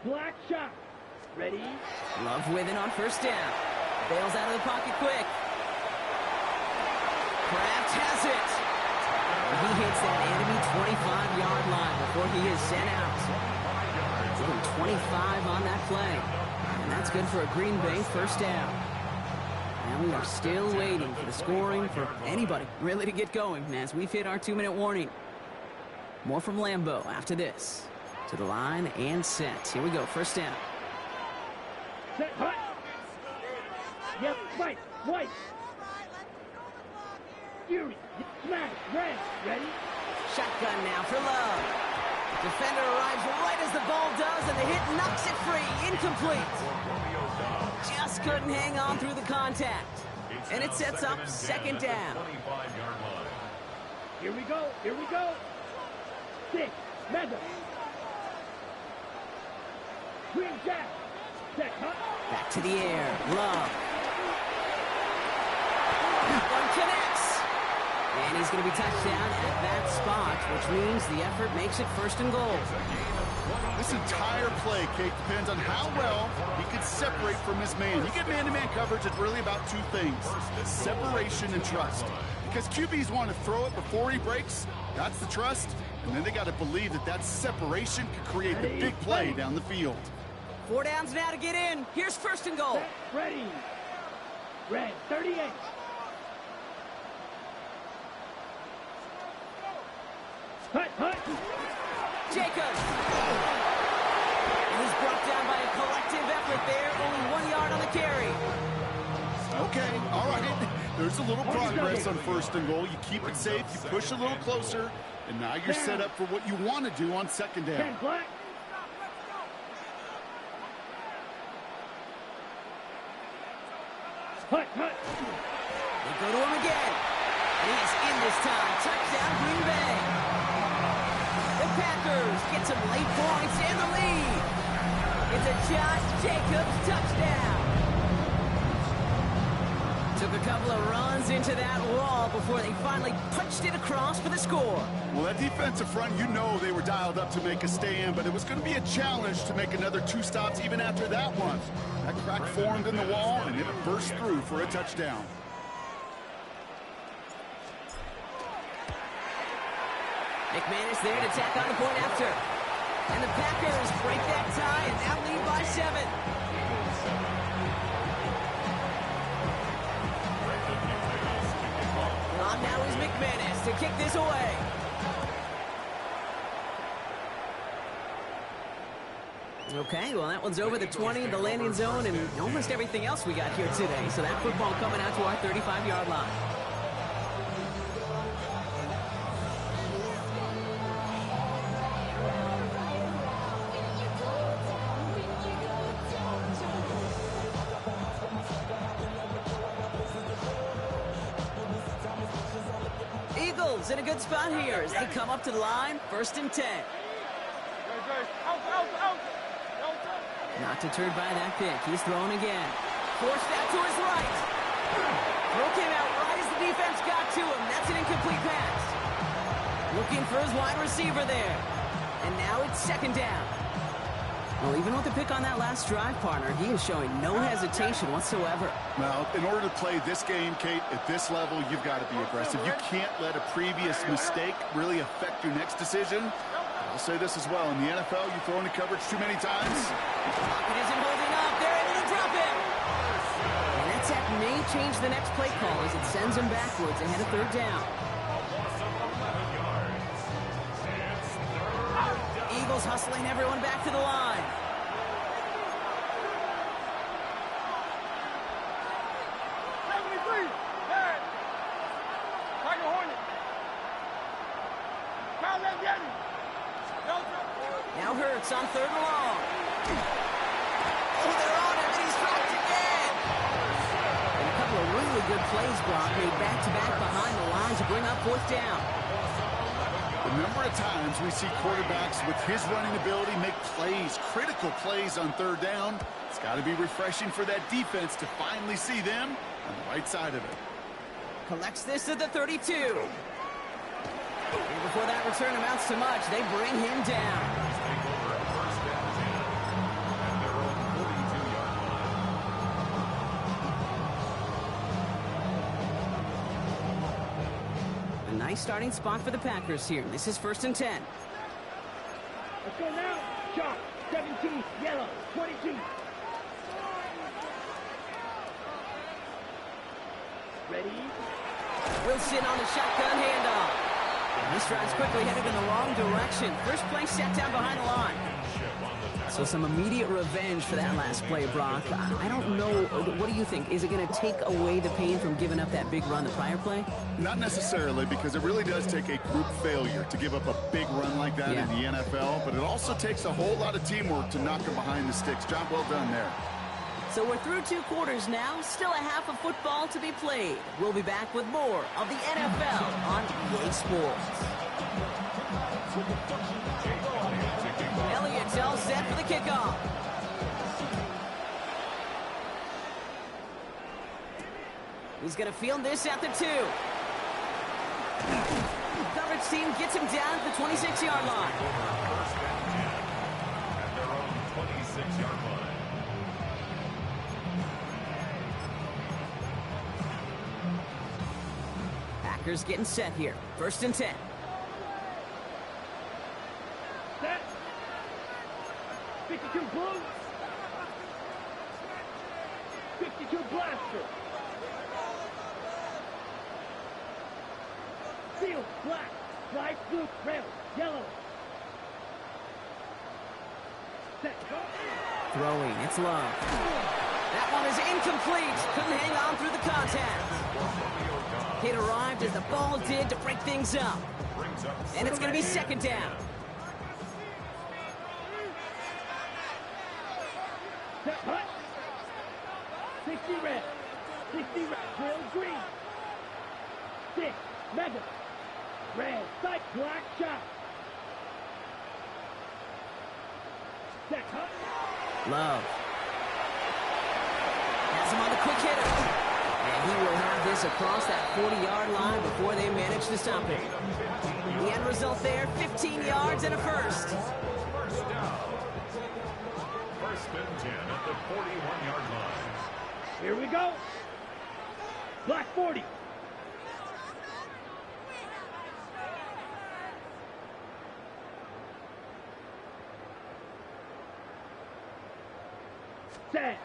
Black shot. Ready? Love with it on first down. Bails out of the pocket quick. Kraft has it. And he hits that enemy 25-yard line before 25 on that play. And that's good for a Green Bay first down. And we are still waiting for the scoring for anybody really to get going as we've hit our 2-minute warning. More from Lambeau after this. To the line and set. Here we go, first down. Set, hut. Yep, fight, white. Fury, smash, red, ready? Shotgun now for Love. Defender arrives right as the ball does, and the hit knocks it free. Incomplete. Just couldn't hang on through the contact. And it sets up second down. Here we go, here we go. 6, Mega. Green Jack. Set, hut. Back to the air. Love. That one connects. And he's going to be touched down at that spot, which means the effort makes it first and goal. This entire play, Kate, depends on how well he can separate from his man. You get man-to-man coverage, it's really about two things: separation and trust. Because QBs want to throw it before he breaks. That's the trust. And then they got to believe that that separation could create the big play down the field. 4 downs now to get in. Here's first and goal. Set, ready. Red, 38. Hut, hut. Jacobs. And he's brought down by a collective effort there. Only 1 yard on the carry. Okay, all right. There's a little progress on first and goal. You keep it safe, you push a little closer, and now you're set up for what you want to do on second down. 10 black. Hut, hut. They go to him again. And he's in this time. Touchdown, Green Bay. The Packers get some late points and the lead. It's a Josh Jacobs touchdown. Took a couple of runs into that wall before they finally punched it across for the score. Well, that defensive front, you know they were dialed up to make a stand, but it was going to be a challenge to make another 2 stops even after that one. That crack formed in the wall, and it burst through for a touchdown. McManus there to tack on the point after. And the Packers break that tie and now lead by 7. On now is McManus to kick this away. Okay, well, that one's over the 20, the landing zone, and almost everything else we got here today. So that football coming out to our 35-yard line. Eagles in a good spot here as they come up to the line, 1st and 10. Not deterred by that pick. He's throwing again. Forced out to his right. Throw came out right as the defense got to him. That's an incomplete pass. Looking for his wide receiver there. And now it's 2nd down. Well, even with the pick on that last drive, partner, he is showing no hesitation whatsoever. Well, in order to play this game, Kate, at this level, you've got to be aggressive. You can't let a previous mistake really affect your next decision. I'll say this as well. In the NFL, you throw into coverage too many times. Pocket isn't holding up. They're able to drop him. And that sack may change the next play call as it sends him backwards ahead of 3rd down. Eagles hustling everyone back to the line. Now Hurts on 3rd and long. Oh, they're on him, and he's dropped again. And a couple of really good plays, Brock, made back-to-back behind the line to bring up 4th down. The number of times we see quarterbacks with his running ability make plays, critical plays on 3rd down. It's got to be refreshing for that defense to finally see them on the right side of it. Collects this at the 32. And before that return amounts to much, they bring him down. A nice starting spot for the Packers here. This is 1st and 10. Let's go now. Shot. 17, yellow, 22. Ready? Wilson on the shotgun handoff. This drive's quickly headed in the wrong direction. First play set down behind the line. So some immediate revenge for that last play, Brock. I don't know. What do you think? Is it going to take away the pain from giving up that big run the prior play? Not necessarily, because it really does take a group failure to give up a big run like that in the NFL, but it also takes a whole lot of teamwork to knock them behind the sticks. Job well done there. So we're through 2 quarters now. Still a half of football to be played. We'll be back with more of the NFL on EA Sports. Elliott's all set for the kickoff. He's going to field this at the 2. Coverage team gets him down at the 26-yard line. At their own 26-yard line. Packers getting set here. 1st and 10. Set. 52 blue. 52 blaster. Field, black, white, blue, red, yellow. Set, go. Throwing, it's Love. That one is incomplete. Couldn't hang on through the contact. It arrived as the ball did to break things up. And it's going to be 2nd down. Set, hut. 60 red. 60 red. Trail green. 6, mega. Red, sight, black, shot. Set, hut. Love. Has him on the quick hitter. And he will have this across that 40-yard line before they manage to stop it. The end result there, 15 yards and a first. First down. 1st and 10 at the 41-yard line. Here we go. Black 40. Set.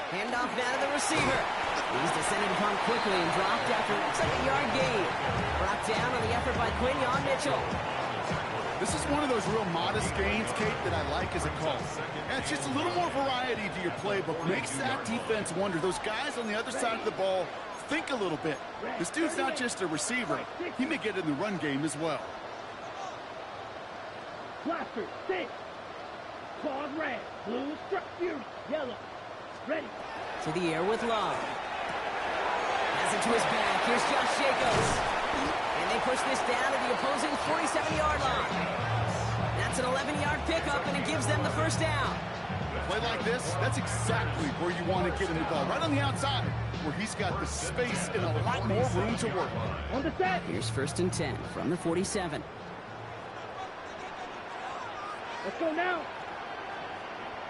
Handoff now to the receiver. He's descended upon quickly and dropped after it looks like a yard gain. Brought down on the effort by Quinion Mitchell. This is one of those real modest gains, Kate, that I like as a call. And it's just a little more variety to your playbook. Makes that defense wonder. Those guys on the other side of the ball think a little bit. This dude's not just a receiver. He may get in the run game as well. Blaster, 6. Claws red. Blue, struck fury. Yellow. Ready. To the air with Love. Has it to his back. Here's Josh Jacobs. And they push this down to the opposing 47-yard line. That's an 11-yard pickup, and it gives them the 1st down. A play like this, that's exactly where you want to get him the ball. Right on the outside, where he's got the space and a lot more room to work. On the set. Here's 1st and 10 from the 47. Let's go now.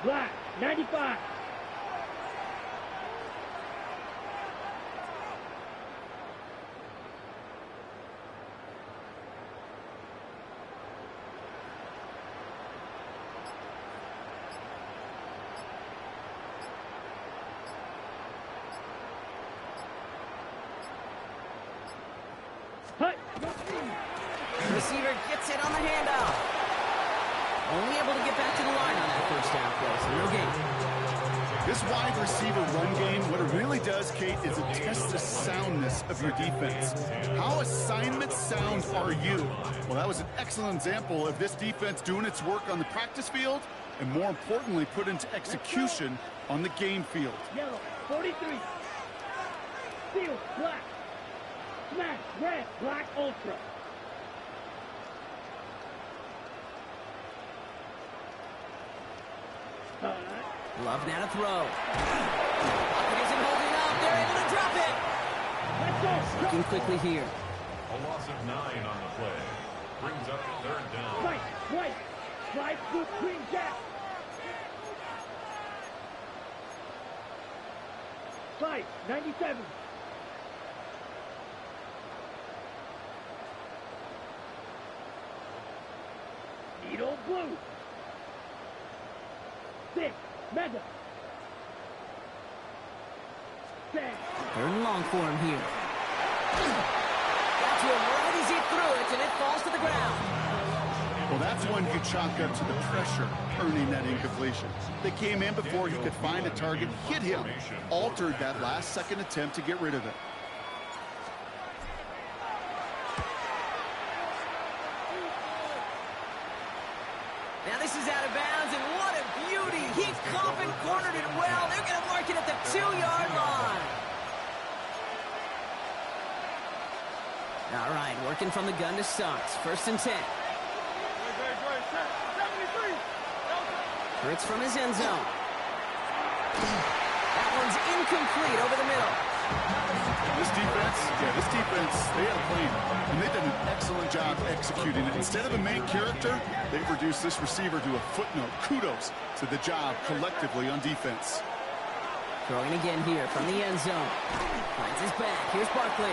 Black, 95. Hut. The receiver gets it on the handoff. Only able to get back to the line on that 1st down play, so no gain. This wide receiver run game, what it really does, Kate, is it tests the soundness of your defense. How assignment sound are you? Well, that was an excellent example of this defense doing its work on the practice field and, more importantly, put into execution on the game field. Yellow, 43. Field, black. Smash, red, black, ultra. Love now to throw. It isn't holding up. They're able to drop it. Let's go. Looking quickly here. A loss of 9 on the play. Brings up 3rd down. White, white. Slide, blue, green, jack. Slide, 97. Needle blue. 6. Mega. 10. Third and long for him here. Got to him right as he threw it, and it falls to the ground. Well, that's one you chalk up to the pressure, earning that incompletion. They came in before he could find a target, hit him, altered that last-second attempt to get rid of it. Now this is out of bounds, and what a beauty. He coffin cornered it well. They're going to mark it at the 2-yard line. All right, working from the gun to start. 1st and 10. Hurts from his end zone. That one's incomplete over the middle. This defense, they had a plan, and they did an excellent job executing it. Instead of a main character, they reduced this receiver to a footnote. Kudos to the job collectively on defense. Throwing again here from the end zone. Finds his back. Here's Barkley.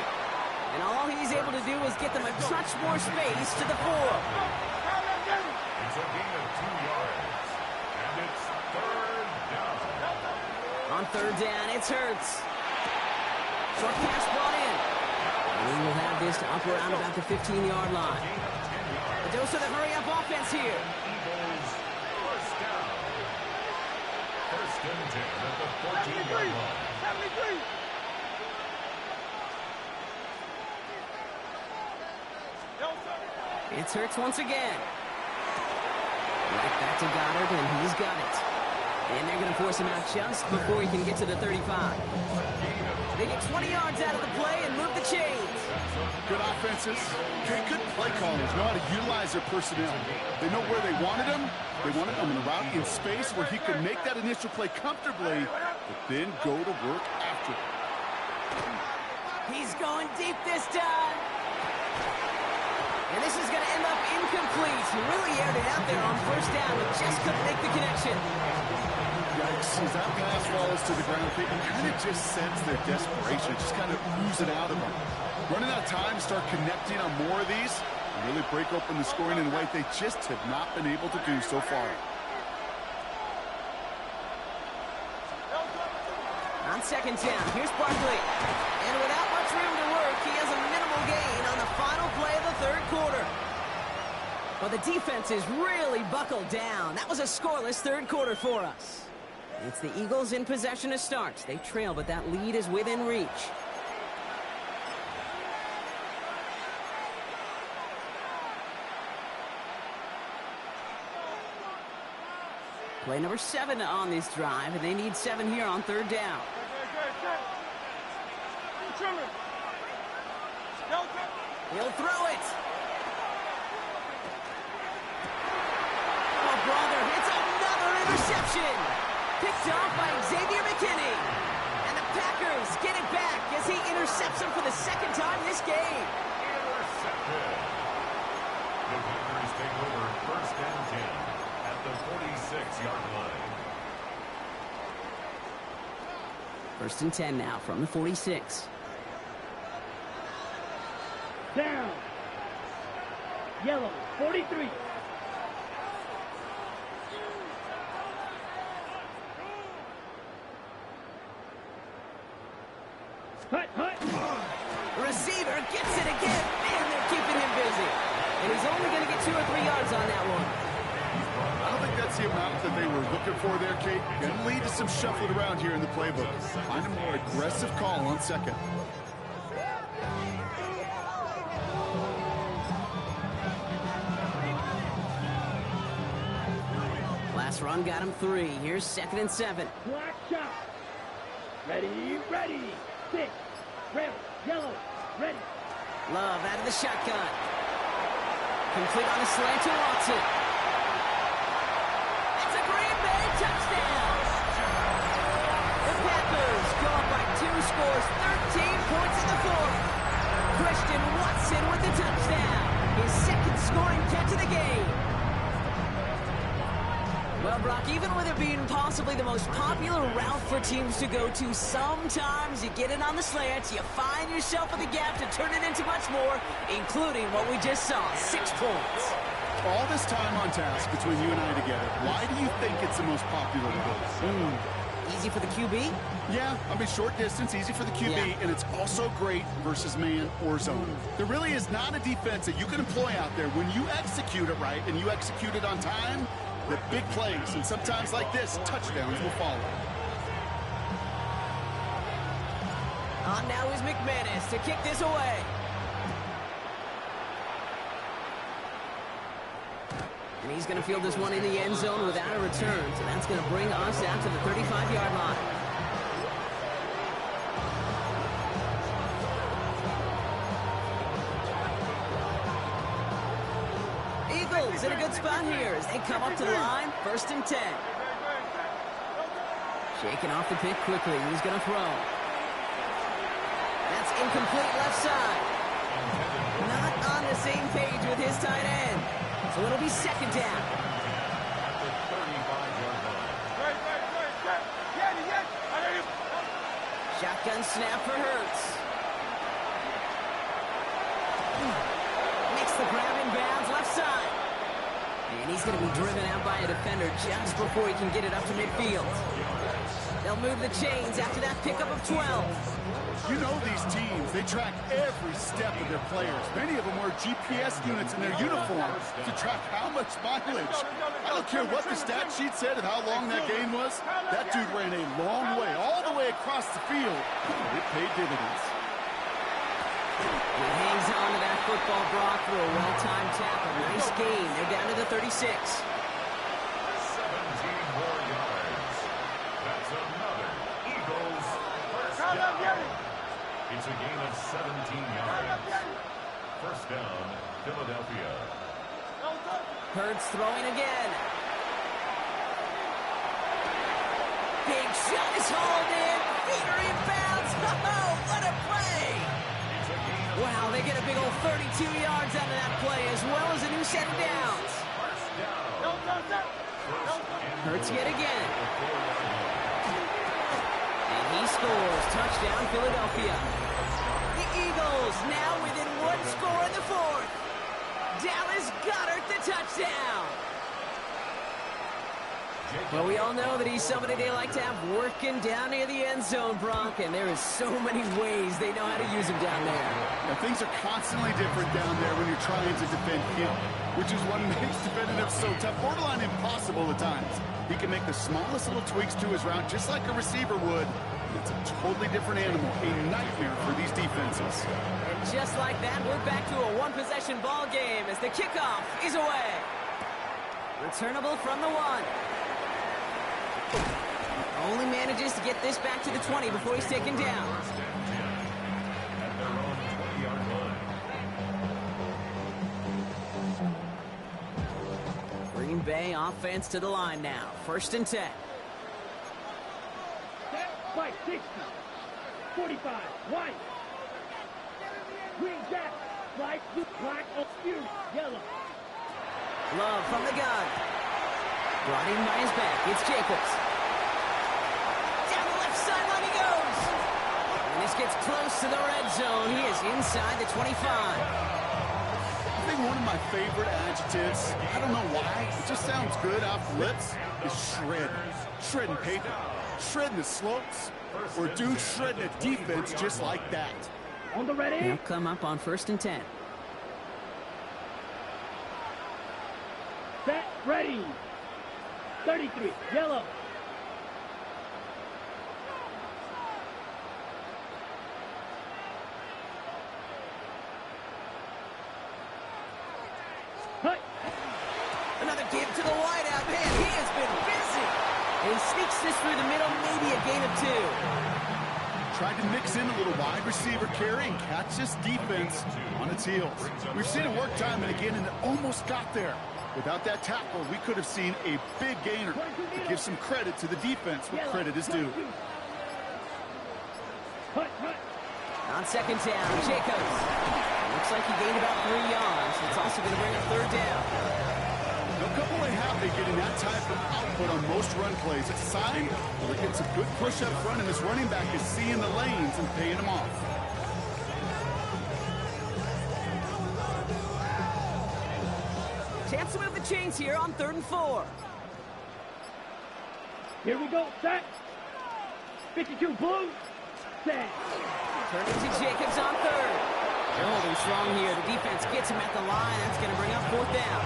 And all he's able to do is get them a touch more space to the 4. It's a gain of 2 yards. And it's 3rd down. On 3rd down, it's Hurts. Short pass brought in. And we will have this up around about the 15-yard line. A dose of the hurry-up offense here. Eagles, 1st down. 1st and 10 at the 14-yard line. 73. It's Hurts once again. Right back to Goddard, and he's got it. And they're going to force him out just before he can get to the 35. They get 20 yards out of the play and move the chains. Good offenses. Okay, good play callers know how to utilize their personnel. They know where they wanted him. They wanted him in a route in space where he could make that initial play comfortably, but then go to work after it. He's going deep this time. And this is going to end up incomplete. He really aired it out there on 1st down, but just couldn't make the connection. Yikes, as that pass falls to the ground, they kind of just sense their desperation, just kind of ooze it out of them. Running out of time, start connecting on more of these, and really break open the scoring in a way they just have not been able to do so far. On 2nd down, here's Barkley. And without much room to work, he has a minimal gain on the final play of the 3rd quarter. Well, the defense is really buckled down. That was a scoreless 3rd quarter for us. It's the Eagles in possession to start. They trail, but that lead is within reach. Play number 7 on this drive, and they need 7 here on 3rd down. He'll throw it. Oh, brother, it's another interception. Picked off by Xavier McKinney. And the Packers get it back as he intercepts him for the 2nd time this game. Intercepted. The Packers take over 1st and 10 at the 46-yard line. 1st and 10 now from the 46. Down. Yellow, 43. Hut, hut. Receiver gets it again, and they're keeping him busy. And he's only going to get 2 or 3 yards on that one. I don't think that's the amount that they were looking for there, Kate. Going to lead to some shuffling around here in the playbook. Find a more aggressive call on 2nd. Last run got him 3. Here's 2nd and 7. Black shot. Ready, ready. 6. Red, yellow, ready. Love out of the shotgun. Complete on a slant to Watson. It's a Green Bay touchdown. The Packers go up by 2 scores, 13 points in the 4th. Christian Watson with the touchdown. His 2nd scoring catch of the game. Well, Brock, even with it being possibly the most popular route for teams to go to, sometimes you get it on the slant, you find yourself in the gap to turn it into much more, including what we just saw, 6 points. All this time on task between you and I together, why do you think it's the most popular route? Easy for the QB? Yeah, I mean, short distance, easy for the QB, Yeah. and it's also great versus man or zone. There really is not a defense that you can employ out there when you execute it right and you execute it on time, the big plays, and sometimes like this, touchdowns will follow. On now is McManus to kick this away. And he's going to field this one in the end zone without a return. So that's going to bring us out to the 35-yard line. Eagles in a good spot here as they come up to the line. 1st and 10. Shaking off the pick quickly. He's going to throw. That's incomplete left side. Not on the same page with his tight end. So it'll be 2nd down. Shotgun snap for Hurts. Makes the grab in bounds left side. And he's going to be driven out by a defender just before he can get it up to midfield. They'll move the chains after that pickup of 12. You know these teams, they track every step of their players. Many of them wear GPS units in their uniforms to track how much mileage. I don't care what the stat sheet said of how long that game was. That dude ran a long way, all the way across the field. It paid dividends. He hangs on to that football, Brock, for a well-timed tackle. Nice gain. They're down to the 36. 17 more yards. That's another Eagles first down. It's a gain of 17 yards. First down, Philadelphia. Hurts throwing again. Big shot is hauled in. Peter inbounds. Oh, what a play. Wow, they get a big old 32 yards out of that play, as well as a new set of downs. Hurts yet again. And he scores. Touchdown, Philadelphia. The Eagles now within 1 score in the 4th. Dallas Goedert the touchdown. Well, we all know that he's somebody they like to have working down near the end zone, Brock, and there is so many ways they know how to use him down there. Now, things are constantly different down there when you're trying to defend him, which is what makes defending him so tough, borderline impossible at times. He can make the smallest little tweaks to his route just like a receiver would. It's a totally different animal, a nightmare for these defenses. And just like that, we're back to a one-possession ball game as the kickoff is away. Returnable from the 1. Only manages to get this back to the 20 before he's taken down. At their own 20-yard line. Green Bay offense to the line now. 1st and 10. White, 60. 45. White. Green Jack. White, black, obscure. Yellow. Love from the gun. Brought in by his back. It's Jacobs. Down the left sideline he goes. And this gets close to the red zone. He is inside the 25. I think one of my favorite adjectives, I don't know why, it just sounds good off the lips, is shred. Shredding paper, shredding the slopes, or dude shredding a defense just like that. On the ready. He'll come up on 1st and 10. Set, ready. 33, yellow. Hut. Another give to the wideout. Man, he has been busy. And he sneaks this through the middle, maybe a gain of 2. Tried to mix in a little wide receiver carry and catch this defense on its heels. We've seen it work time and again, and it almost got there. Without that tackle, we could have seen a big gainer. To give some credit to the defense where credit is due. On 2nd down, Jacobs. Looks like he gained about 3 yards. It's also going to bring up 3rd down. No couple ain't happy getting that type of output on most run plays. It's a sign that we're getting some good push up front, and this running back is seeing the lanes and paying them off. Chance to move the chains here on 3rd and 4. Here we go. Set. 52 blue. Set. Turning to Jacobs on 3rd. They're holding strong here. The defense gets him at the line. That's going to bring up 4th down.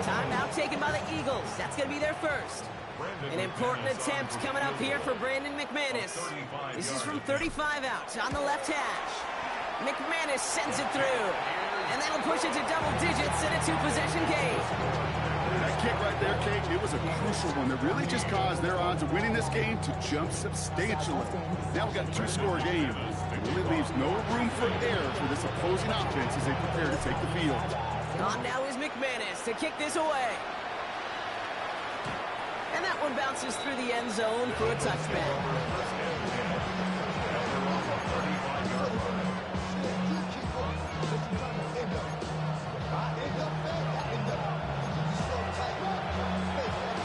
Timeout taken by the Eagles. That's going to be their first. An important attempt coming up here for Brandon McManus. This is from 35 out on the left hash. McManus sends it through. And that'll push it to double digits in a 2-possession game. That kick right there, Kate, it was a crucial one that really just caused their odds of winning this game to jump substantially. Now we got a 2-score game. It really leaves no room for error for this opposing offense as they prepare to take the field. On now is McManus to kick this away. And that one bounces through the end zone for a touchback.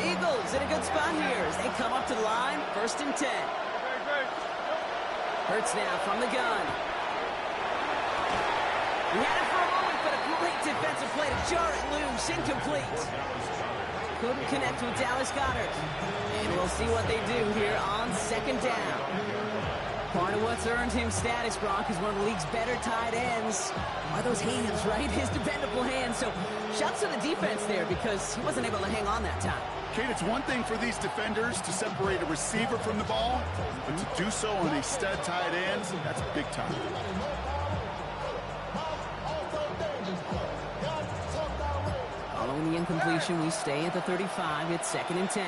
Eagles in a good spot here as they come up to the line, 1st and 10. Hurts now from the gun. He had it for a moment, but a great defensive play to jar it loose, incomplete. Couldn't connect with Dallas Goedert. And we'll see what they do here on 2nd down. Part of what's earned him status, Brock, is one of the league's better tight ends. Are those hands, right? His dependable hands. So shouts to the defense there because he wasn't able to hang on that time. Kate, it's one thing for these defenders to separate a receiver from the ball, but to do so on a stud tight end, that's big time. Following the incompletion, we stay at the 35. It's 2nd and 10.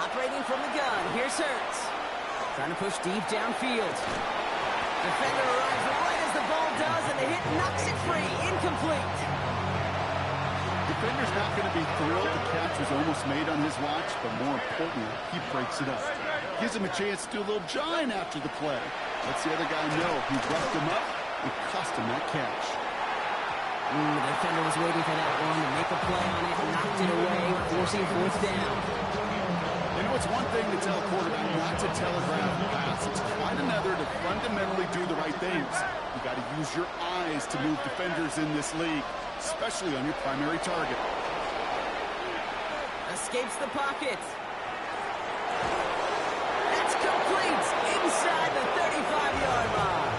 Operating from the gun, here's Hurts. Trying to push deep downfield. Defender arrives right as the ball does, and the hit knocks it free. Incomplete. Defender's not going to be thrilled the catch was almost made on his watch, but more importantly, he breaks it up. Gives him a chance to do a little jawing after the play. Lets the other guy know he roughed him up and cost him that catch. The defender was waiting for that one to make a play on it, knocked it away, forcing 4th down. You know, it's one thing to tell a quarterback not to telegraph the pass. It's quite another to fundamentally do the right things. You got to use your eyes to move defenders in this league, especially on your primary target. Escapes the pocket. That's complete inside the 35-yard line.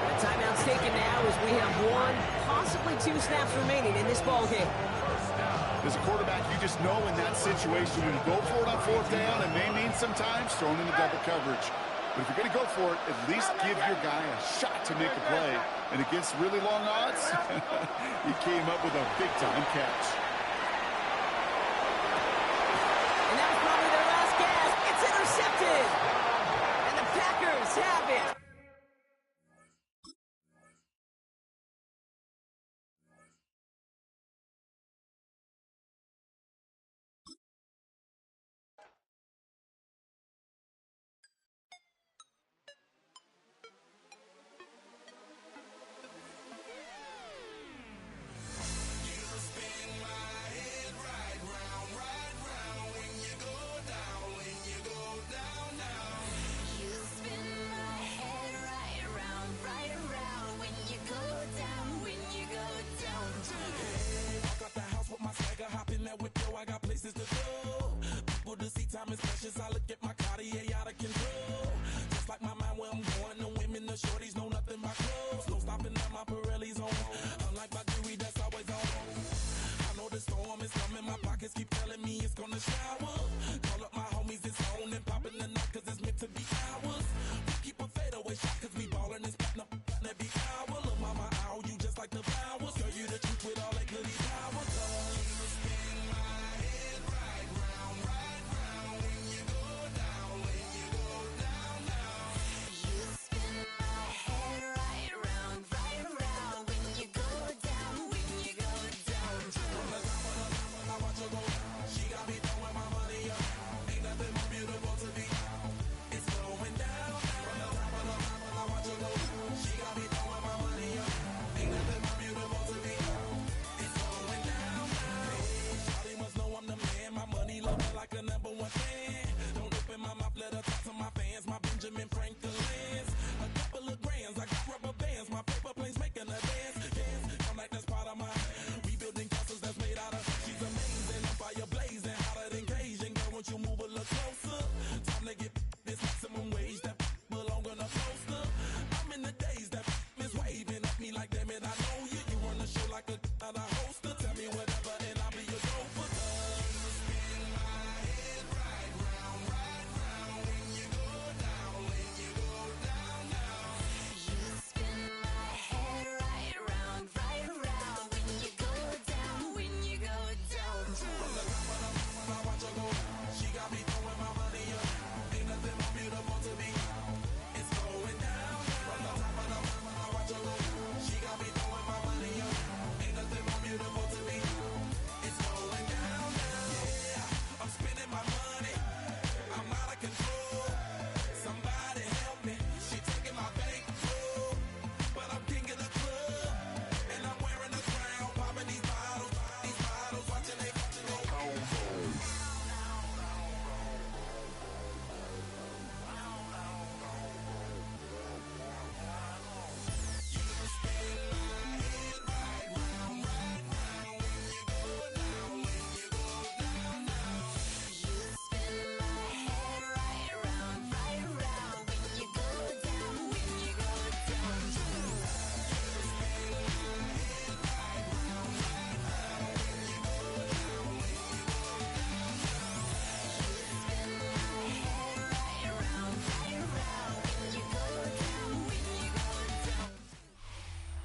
The timeout's taken now as we have 1, possibly 2 snaps remaining in this ballgame. As a quarterback, you just know in that situation when you go for it on 4th down, it may mean sometimes throwing into double coverage. But if you're going to go for it, at least give your guy a shot to make a play. And against really long odds, he came up with a big-time catch. And that was probably their last gasp. It's intercepted. And the Packers have it.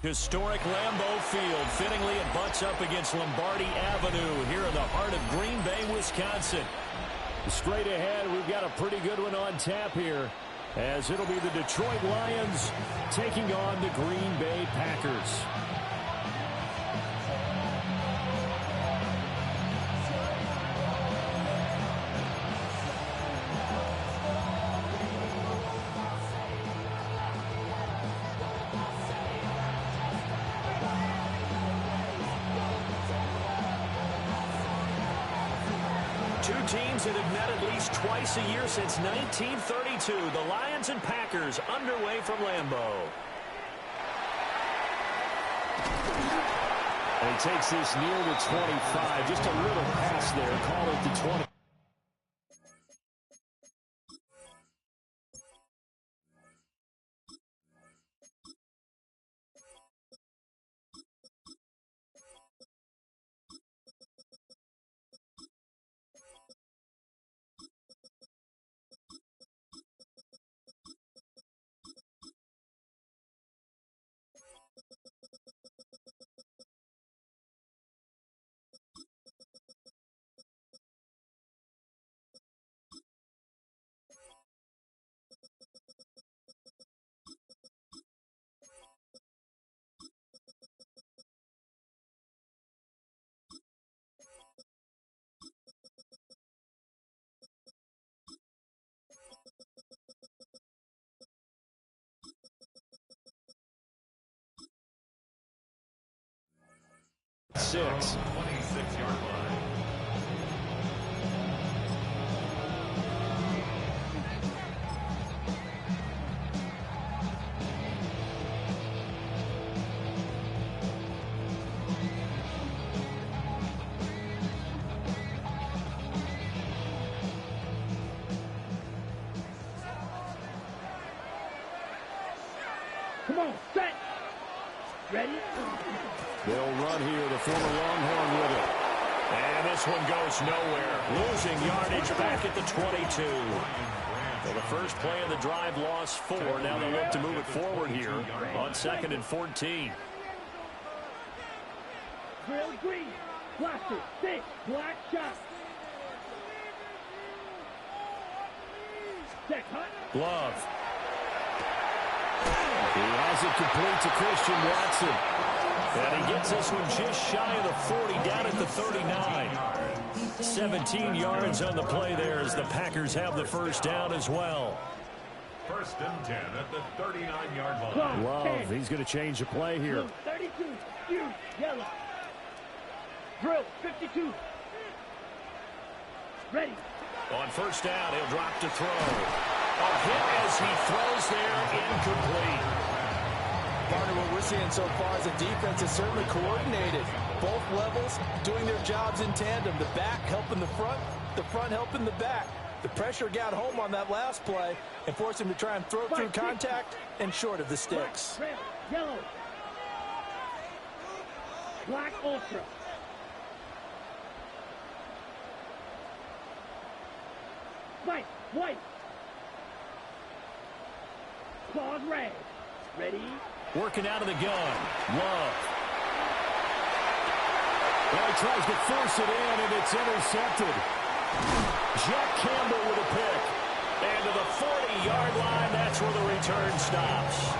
Historic Lambeau Field. Fittingly, it butts up against Lombardi Avenue here in the heart of Green Bay, Wisconsin. Straight ahead, we've got a pretty good one on tap here, as it'll be the Detroit Lions taking on the Green Bay Packers. Two teams that have met at least twice a year since 1932. The Lions and Packers underway from Lambeau. And he takes this near the 25. Just a little pass there. Call it the 20. Six. 26-yard line. Come on, set. Ready? They'll run here, the former Longhorn with it. And this one goes nowhere. Losing yardage back at the 22. Well, the first play of the drive lost 4. Now they look to move it forward here on 2nd and 14. Drill green. Blaster. 6. Black shot. Check hot. Glove. He has it complete to Christian Watson. And he gets this one just shy of the 40, down at the 39. 17 yards on the play there as the Packers have the first down as well. 1st and 10 at the 39-yard line. Love, he's going to change the play here. 32, huge, yellow. Drill, 52. Ready. On 1st down, he'll drop to throw. A hit as he throws there, incomplete. Partner, what we're seeing so far is the defense is certainly coordinated. Both levels doing their jobs in tandem. The back helping the front helping the back. The pressure got home on that last play and forced him to try and throw through contact and short of the sticks. Black, red, yellow. Black ultra. White. Claws red. Ready? Working out of the gun. Love. Well, he tries to force it in, and it's intercepted. Jack Campbell with a pick. And to the 40-yard line, that's where the return stops.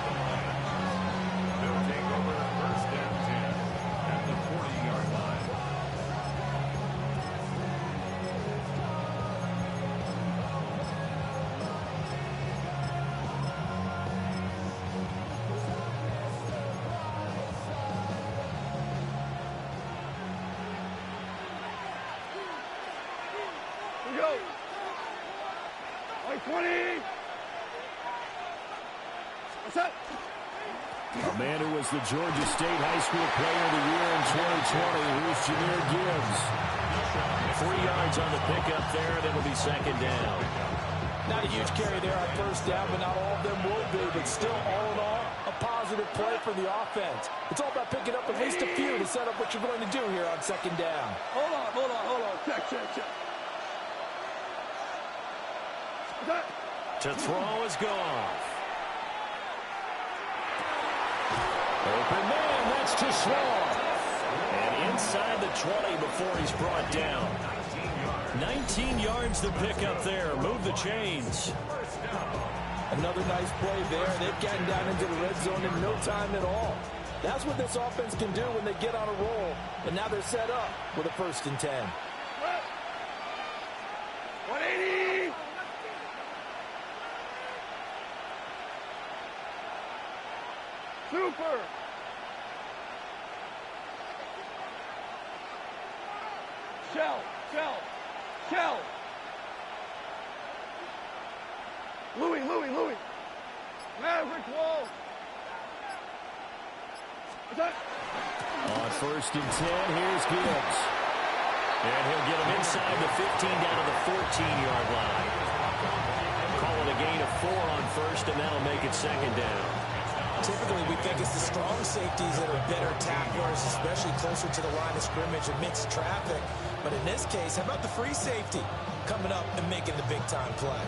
They'll take over 1st and 10 at the 40-yard line. Go. 20. What's up? A man who was the Georgia State High School Player of the Year in 2020. Here's Jahmyr Gibbs. 3 yards on the pickup there, and it'll be 2nd down. Not a huge carry there on 1st down, but not all of them will be. But still, all in all, a positive play for the offense. It's all about picking up at least a few to set up what you're going to do here on 2nd down. Hold on. Check. To throw is gone. Open man, that's too small. And inside the 20 before he's brought down. 19 yards to pick up there. Move the chains. Another nice play there. They've gotten down into the red zone in no time at all. That's what this offense can do when they get on a roll. And now they're set up with a 1st and 10. 180! Super! Shell! Louis! Maverick wall! On 1st and 10, here's Gibbs. And he'll get him inside the 15 down to the 14-yard line. Call it a gain of 4 on 1st, and that'll make it 2nd down. Typically, we think it's the strong safeties that are better tacklers, especially closer to the line of scrimmage amidst traffic. But in this case, how about the free safety coming up and making the big-time play?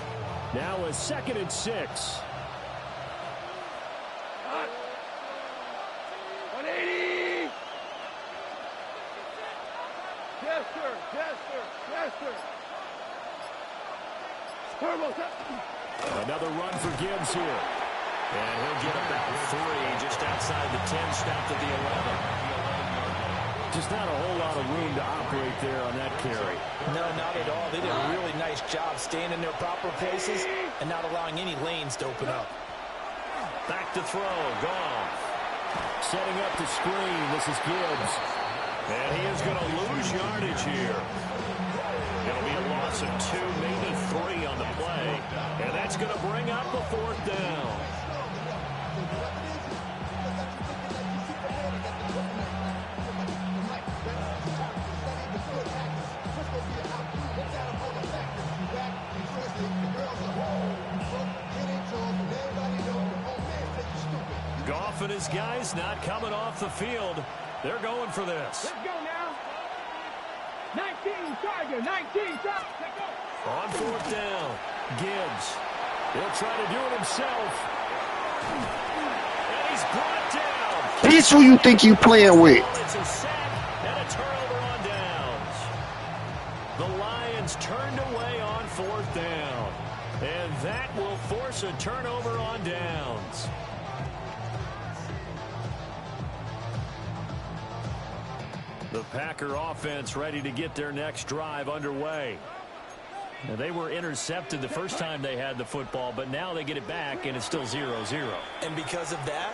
Now a 2nd and 6. 180! Chester! Turbo! Another run for Gibbs here. And he'll get about 3 just outside the 10, stopped at the 11. Just not a whole lot of room to operate there on that carry. No, not at all. They did a really nice job staying in their proper places and not allowing any lanes to open up. Back to throw. Goff. Setting up the screen. This is Gibbs. And he is going to lose yardage here. It'll be a loss of 2, maybe 3 on the play. And that's going to bring up the 4th down. Goff and his guys not coming off the field. They're going for this. Let's go now. 19 target, 19 target. Let's go. On 4th down, Gibbs. He'll try to do it himself. And he's brought down. This who you think you playing with? It's a sack and a turnover on downs. The Lions turned away on 4th down. And that will force a turnover on downs. The Packer offense ready to get their next drive underway. Now, they were intercepted the first time they had the football, but now they get it back, and it's still 0-0. And because of that,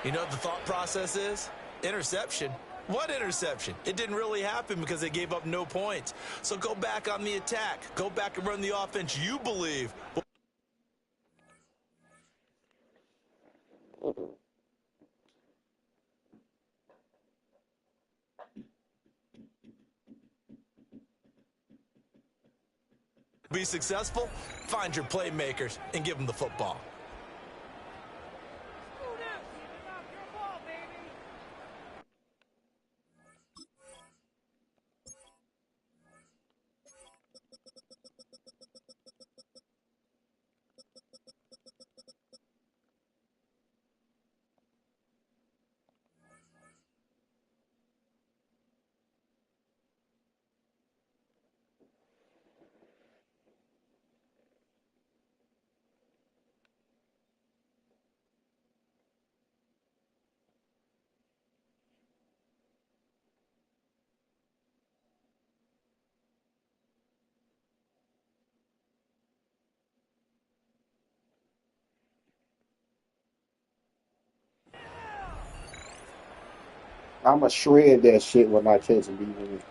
you know what the thought process is? Interception. What interception? It didn't really happen because they gave up no points. So go back on the attack. Go back and run the offense you believe. Be successful, find your playmakers, and give them the football. I'ma shred that shit when I catch him, B-Wing.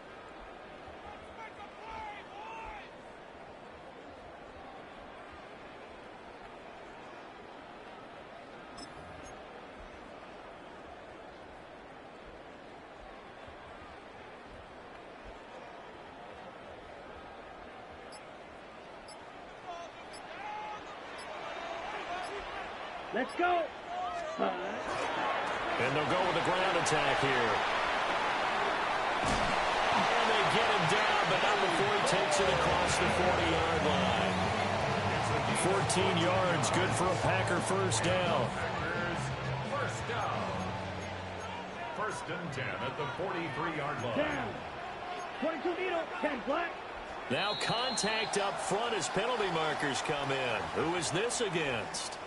Let's go. And they'll go with a ground attack here. And they get him down, but not before he takes it across the 40-yard line. 14 yards, good for a Packer 1st down. and 10 at the 43-yard line. Down. 22 needle, 10 black. Now contact up front as penalty markers come in. Who is this against?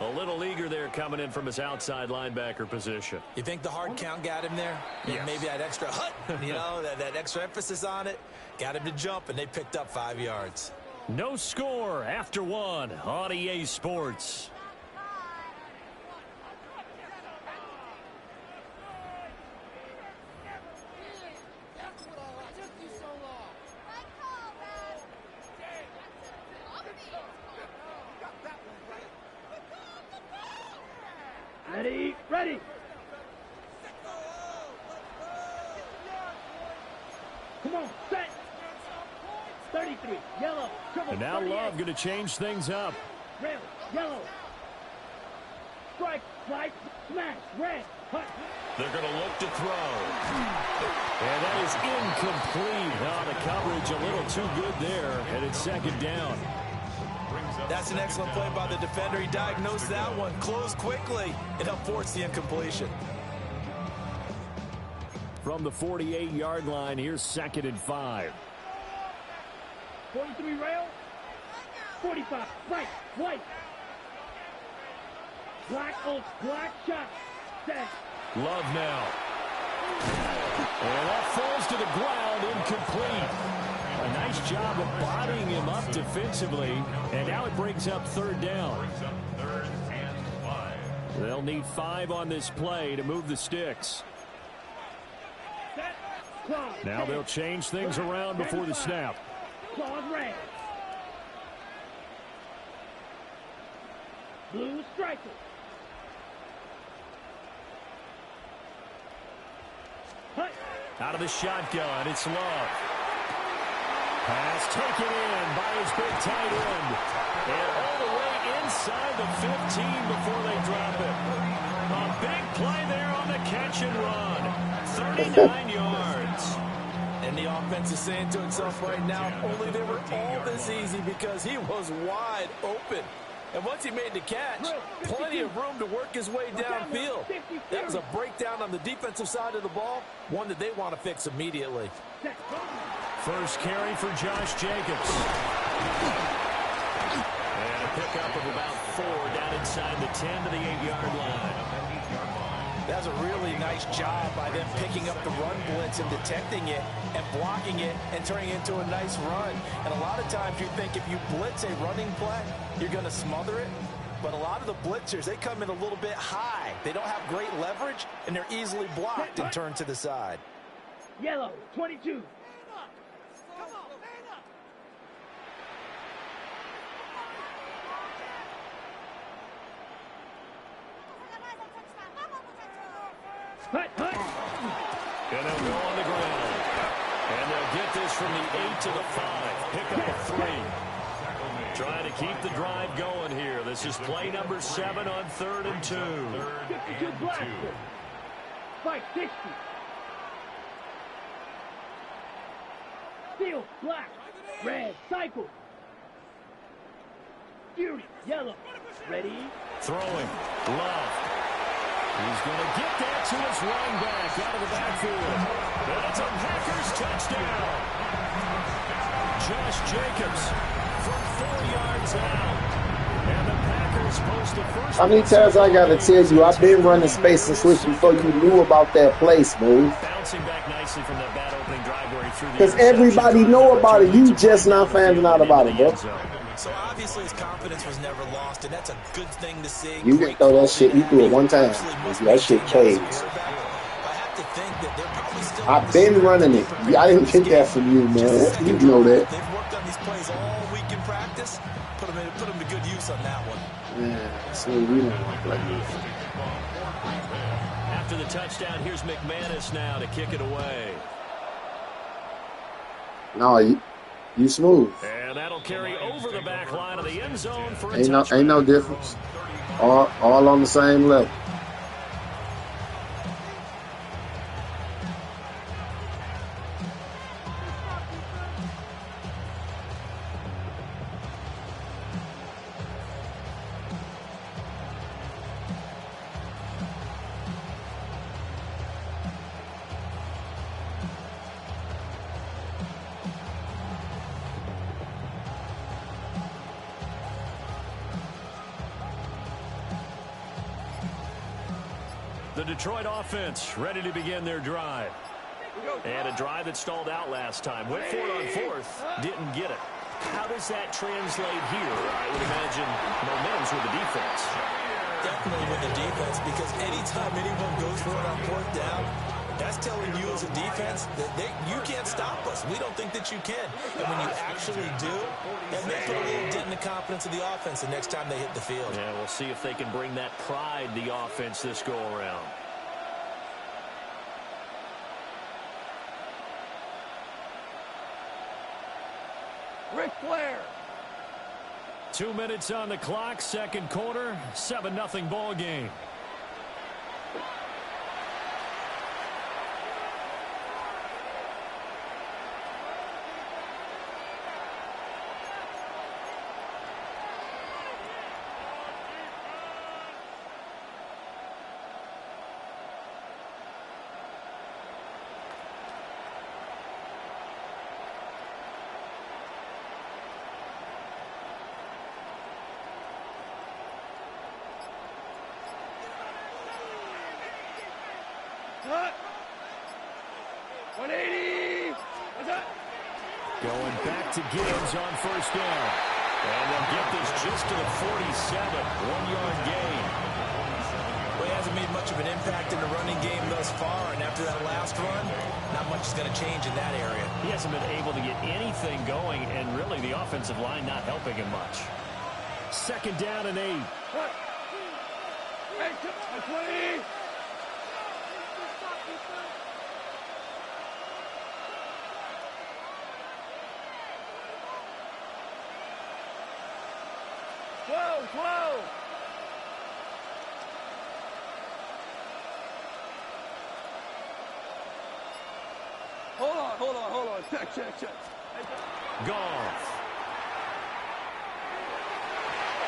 A little eager there coming in from his outside linebacker position. You think the hard count got him there? Yes. Maybe that extra that extra emphasis on it got him to jump, and they picked up 5 yards. No score after one on EA Sports. Ready, ready. Come on, set. 33, yellow, triple. And now 38. Love going to change things up. Red, yellow. Strike, slide, smash, red, cut. They're going to look to throw. And that is incomplete. Oh, the coverage a little too good there, and it's second down. That's an excellent play by the defender. He diagnosed that one, closed quickly, and helped force the incompletion. From the 48-yard line, here's 2nd and 5. 43 rail. 45, right, white. Black, black shot. Set. Love now. And that falls to the ground, incomplete. A nice job of bodying him up defensively, and now it brings up 3rd down. They'll need 5 on this play to move the sticks. Now they'll change things around before the snap. Claws red. Blue striker. Out of the shotgun, it's Love. Pass taken in by his big tight end. And all the way inside the 15 before they drop it. A big play there on the catch and run. 39 yards. And the offense is saying to itself right now, only they were all this easy because he was wide open. And once he made the catch, plenty of room to work his way downfield. That was a breakdown on the defensive side of the ball, one that they want to fix immediately. First carry for Josh Jacobs. And a pickup of about 4 down inside the 10 to the 8-yard line. That's a really nice job by them picking up the run blitz and detecting it and blocking it and turning it into a nice run. And a lot of times you think if you blitz a running play, you're going to smother it. But a lot of the blitzers, they come in a little bit high. They don't have great leverage, and they're easily blocked and turned to the side. Yellow, 22. And they'll go on the ground. And they'll get this from the 8 to the 5. Pick up a 3. Trying to keep the drive going here. This is play number 7 on 3rd and 2. 52 blaster. Spike, 60. Steel, black. Red, cycle. Fury, yellow. Ready? Throwing. Love. He's going to get that to his running back out of the backfield. And it's a Packers touchdown. Josh Jacobs from 4 yards out. And the Packers post the first. How many times I got to tell you, I've been running space and switch before you knew about that place, man. Bouncing back nicely from that bad opening drive where he threw the because everybody know about it. You just not finding out about it, bro. So obviously his confidence was never lost, and that's a good thing to see. You can throw that shit. You threw it one time. That shit caves. I've been running it. I didn't get that from you, man. You know that. They've worked on these plays all week in practice. Put them to good use on that one. Yeah, so we don't look like this. After the touchdown, here's McManus now to kick it away. No, you smooth. And that'll carry over the back line of the end zone for a ain't no difference. All on the same level. The Detroit offense ready to begin their drive. And a drive that stalled out last time. Went for it on fourth. Didn't get it. How does that translate here? I would imagine momentum's with the defense. Definitely with the defense, because anytime anyone goes for it on fourth down, that's telling you as a defense that you can't stop us. We don't think that you can. And when you actually do, that may put a little dent in the confidence of the offense the next time they hit the field. Yeah, we'll see if they can bring that pride, the offense, this go-around. Ric Flair. 2 minutes on the clock, second quarter, 7-0 ball game. Cut. 180. Going back to Gibbs on first down. And they'll get this just to the 47. 1-yard gain. Well, he hasn't made much of an impact in the running game thus far, and after that last run, not much is going to change in that area. He hasn't been able to get anything going, and really the offensive line not helping him much. Second down and 8. Hey, 20. Whoa! Hold on. Check. Goff.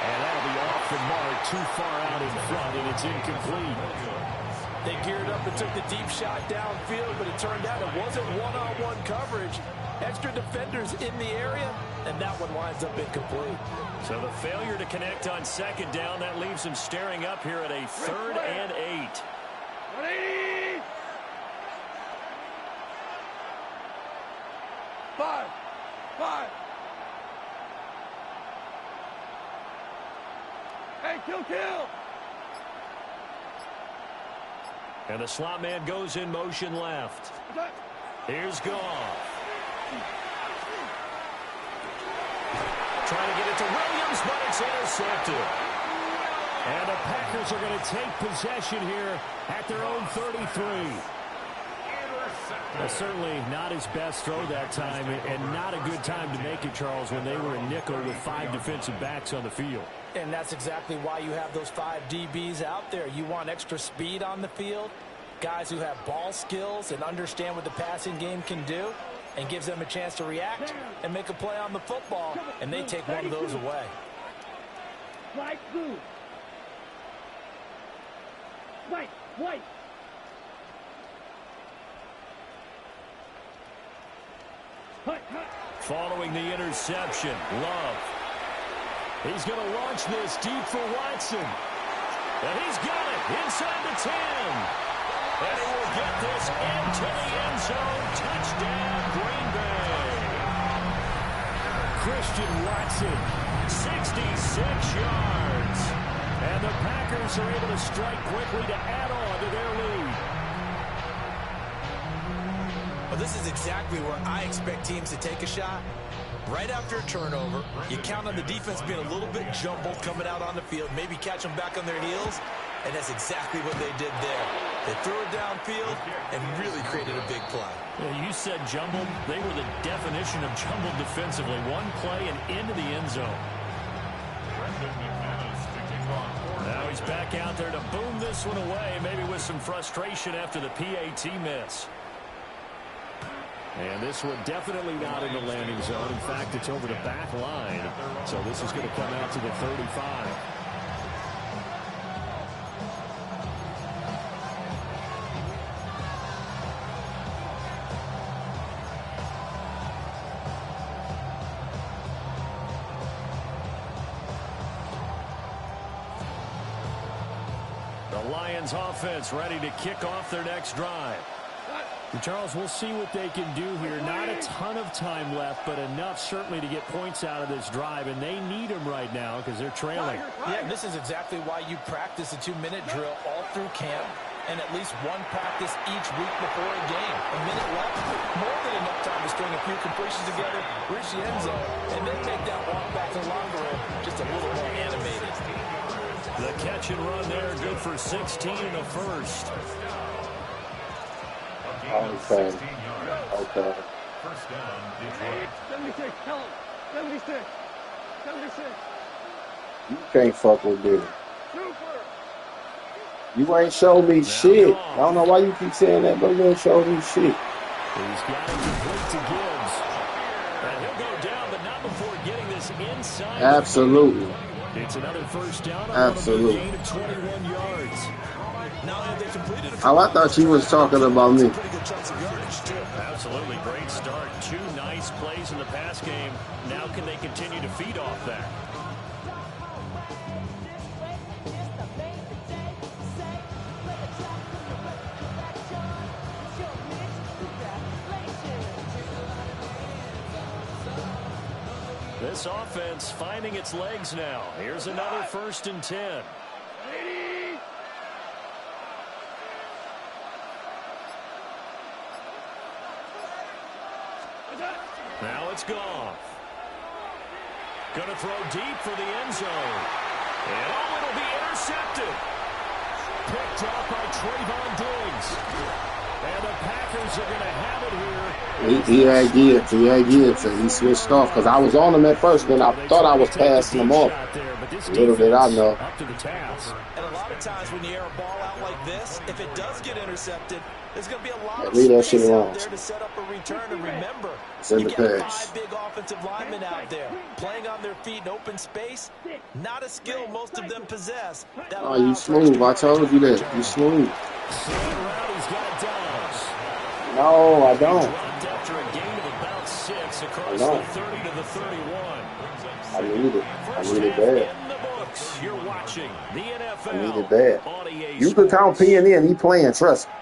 And that'll be off the mark, too far out in front, and it's incomplete. They geared up and took the deep shot downfield, but it turned out it wasn't one-on-one coverage. Extra defenders in the area, and that one winds up incomplete. So the failure to connect on second down, that leaves him staring up here at a 3rd and 8. 180. 5. Hey, kill. And the slot man goes in motion left. Here's Goff. Trying to get it to Williams, but it's intercepted. And the Packers are going to take possession here at their own 33. Well, certainly not his best throw that time, and not a good time to make it, Charles, when they were in nickel with 5 defensive backs on the field. And that's exactly why you have those 5 DBs out there. You want extra speed on the field, guys who have ball skills and understand what the passing game can do, and gives them a chance to react and make a play on the football, and they take one of those away. White, blue. White. Following the interception, Love. He's going to launch this deep for Watson. And he's got it inside the 10. And he will get this into the end zone. Touchdown, Green Bay. Christian Watson, 66 yards. And the Packers are able to strike quickly to add on to their lead. Well, this is exactly where I expect teams to take a shot. Right after a turnover, you count on the defense being a little bit jumbled coming out on the field, maybe catch them back on their heels, and that's exactly what they did there. They threw it downfield and really created a big play. Yeah, you said jumbled. They were the definition of jumbled defensively. One play and into the end zone. Now he's back out there to boom this one away, maybe with some frustration after the PAT miss. And this one definitely not in the landing zone. In fact, it's over the back line. So this is going to come out to the 35. The Lions offense ready to kick off their next drive. And Charles, we'll see what they can do here. Not a ton of time left, but enough certainly to get points out of this drive, and they need them right now because they're trailing. Yeah, and this is exactly why you practice a 2-minute drill all through camp and at least one practice each week before a game. A minute left, more than enough time to string a few completions together, reach the end zone, and then make that walk back to the locker room just a little more animated. The catch and run there, good for 16 and a first. Okay. Okay. First down, Detroit. 76, tell him. 76. 76. You can't fuck with this. You ain't show me shit. I don't know why you keep saying that, but you ain't show me shit. He's got it complete to Gibbs. And he'll go down, but not before getting this inside. Absolutely. It's another first down. Absolutely. Gain of 21 yards. Oh, I thought you was talking about me. Absolutely great start. 2 nice plays in the pass game. Now can they continue to feed off that? This offense finding its legs now. Here's another 1st and 10. Now it's Goff. Going to throw deep for the end zone. And it'll be intercepted. Picked off by Trayvon Diggs. And the Packers are going to have it here. He had Gibbs. He had Gibbs. And he switched off because I was on him at first, then I thought I was passing him off. Little did I know. Up to the task. And a lot of times when you air a ball out like this, if it does get intercepted, there's going to be a lot of space out there to set up a return. And remember, you got 5 big offensive linemen out there playing on their feet in open space. Not a skill most of them possess. Oh, you smooth. I told you that. You smooth. No, I don't. After a gain of about 6 across the 30 to the 31. I need it. I need it bad. You're watching the NFL. I need it bad. You can count P and N. He playing. Trust me.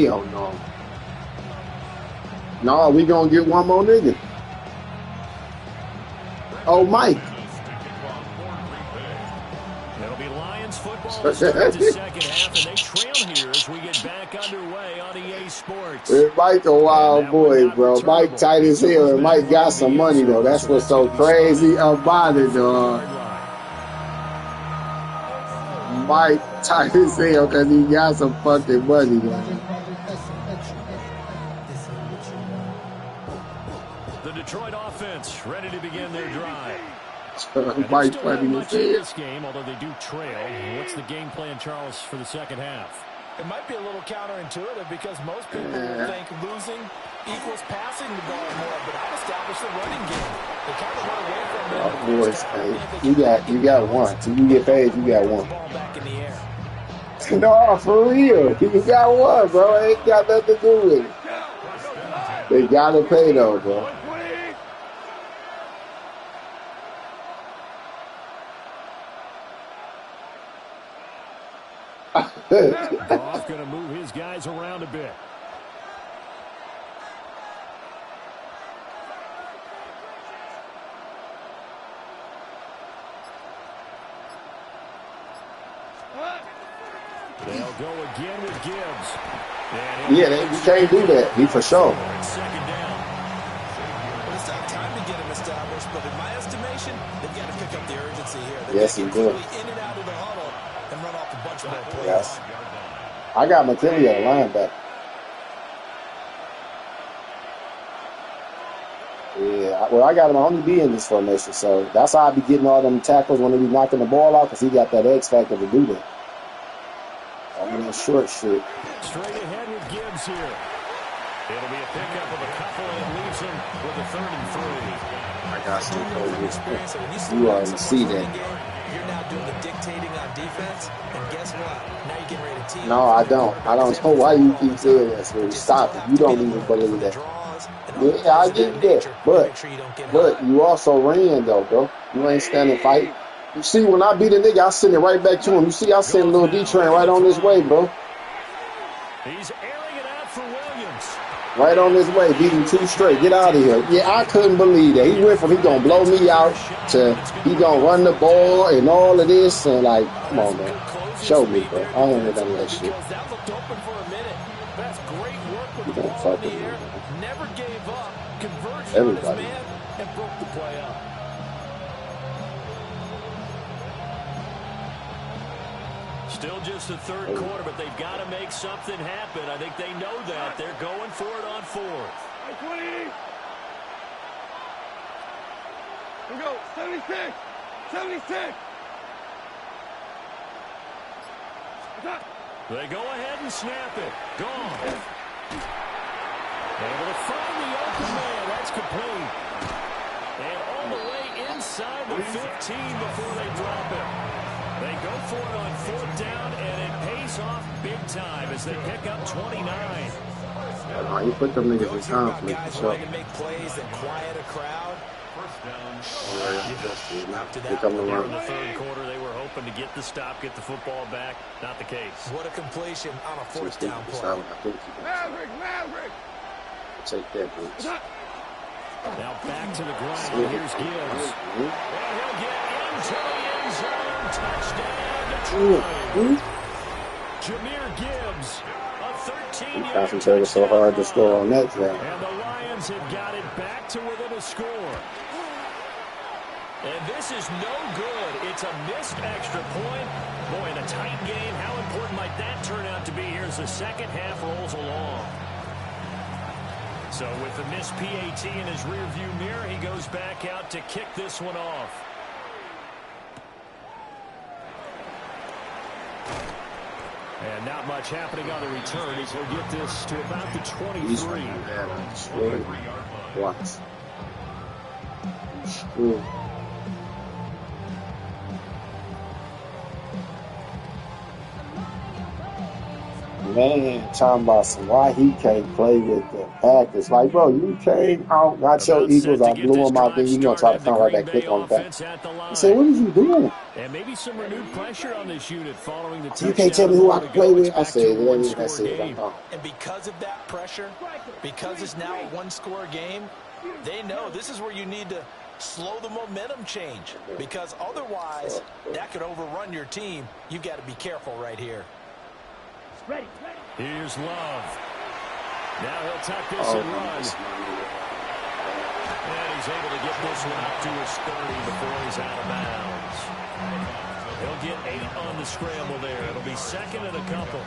Hell no. No, we gonna get one more nigga. Oh, Mike. It'll be Lions football to start the second half, and they trail here as we get back underway on EA Sports. Mike a wild boy, bro. Mike tight as hell, and Mike got some money, though. That's what's so crazy about it, dog. Mike tight as hell because he got some fucking money, man. The Detroit offense ready to begin their drive. Mike funny as hell. This game, although they do trail. What's the game plan, Charles, for the second half? It might be a little counterintuitive because most people will think losing equals passing the ball more, but I've established the running game. They kind of run away from it. Oh, boys, hey, you got one. Till you get paid, you got one. Ball back in the air. No, for real. You got one, bro. It ain't got nothing to do with it. They gotta pay though, bro. Goff going to move his guys around a bit. They'll go again with Gibbs. Yeah, you can't do that. He for sure. Second down. Well, it's not time to get him established, but in my estimation, they've got to pick up the urgency here. Yes, he will. In and out of the huddle and run off a bunch more plays. Yes. I got McKinley at linebacker. Yeah, well, I got him only be in this formation, so that's how I be getting all them tackles when they be knocking the ball out, because he got that X factor to do that. I mean, that short shit. Straight ahead with Gibbs here. It'll be a pickup of a couple, and it leaves him with a 3rd and 3. I got some coaches. You already see that. You're now doing the dictating on defense, and guess what? Now you're getting ready to team. No, I don't. I don't know why you keep saying that, so stop it. You don't even believe that. Draws and Yeah, I get that. But you also ran, though, bro. You ain't standing fight. You see, when I beat a nigga, I send it right back to him. You see, I send a little D-Train right on this way, bro. He's airing it out for Williams. Right on this way, beat him 2 straight. Get out of here. Yeah, I couldn't believe that. He went from he gonna blow me out to he gonna run the ball and all of this. And like, come on, man. Show me, bro. I don't want none of that shit. That looked open for a minute. That's great work with You the don't ball fuck in with the me, air. man. Never gave up. Converged on his Everybody. man and broke the play up. Still just the third quarter, but they've got to make something happen. I think they know that. They're going for it on 4th. 20. We go. 76. 76. They go ahead and snap it. Gone. Able to find the open man. That's complete. And all the way inside the 15 before they drop it. They go for it on 4th down, and it pays off big time as they pick up 29. You put them niggas in conflict for sure. Make plays and quiet a crowd. They come In around. the third quarter, they were hoping to get the stop, get the football back. Not the case. What a completion on a 4th down play. Maverick. Take that, bitch. Now back to the ground. Here's Gibbs. And he'll get into the end zone. Touchdown, Detroit. Jahmyr Gibbs, a 13-yard Concentrated so hard to score on that drive. And the Lions have got it back to within a score. And this is no good. It's a missed extra point. Boy, in a tight game, how important might that turn out to be here as the second half rolls along? So with the missed PAT in his rearview mirror, he goes back out to kick this one off. And not much happening on the return. He'll get this to about the 23. What? Screw. Man, talking about some why he can't play with the Packers. Like, bro, you came out, got your Eagles, I blew them out, then you gonna try to come right back quick on the back. I said, what are you doing? And maybe some renewed pressure on this unit following the You can't tell me who I can play with? I said, that's it. And because of that pressure, because it's now a one-score game, they know this is where you need to slow the momentum change. Because otherwise, that could overrun your team. You've got to be careful right here. Ready. Here's Love. Now he'll tuck this and run. And he's able to get this one up to his 30 before he's out of bounds. He'll get 8 on the scramble there. It'll be second and a couple.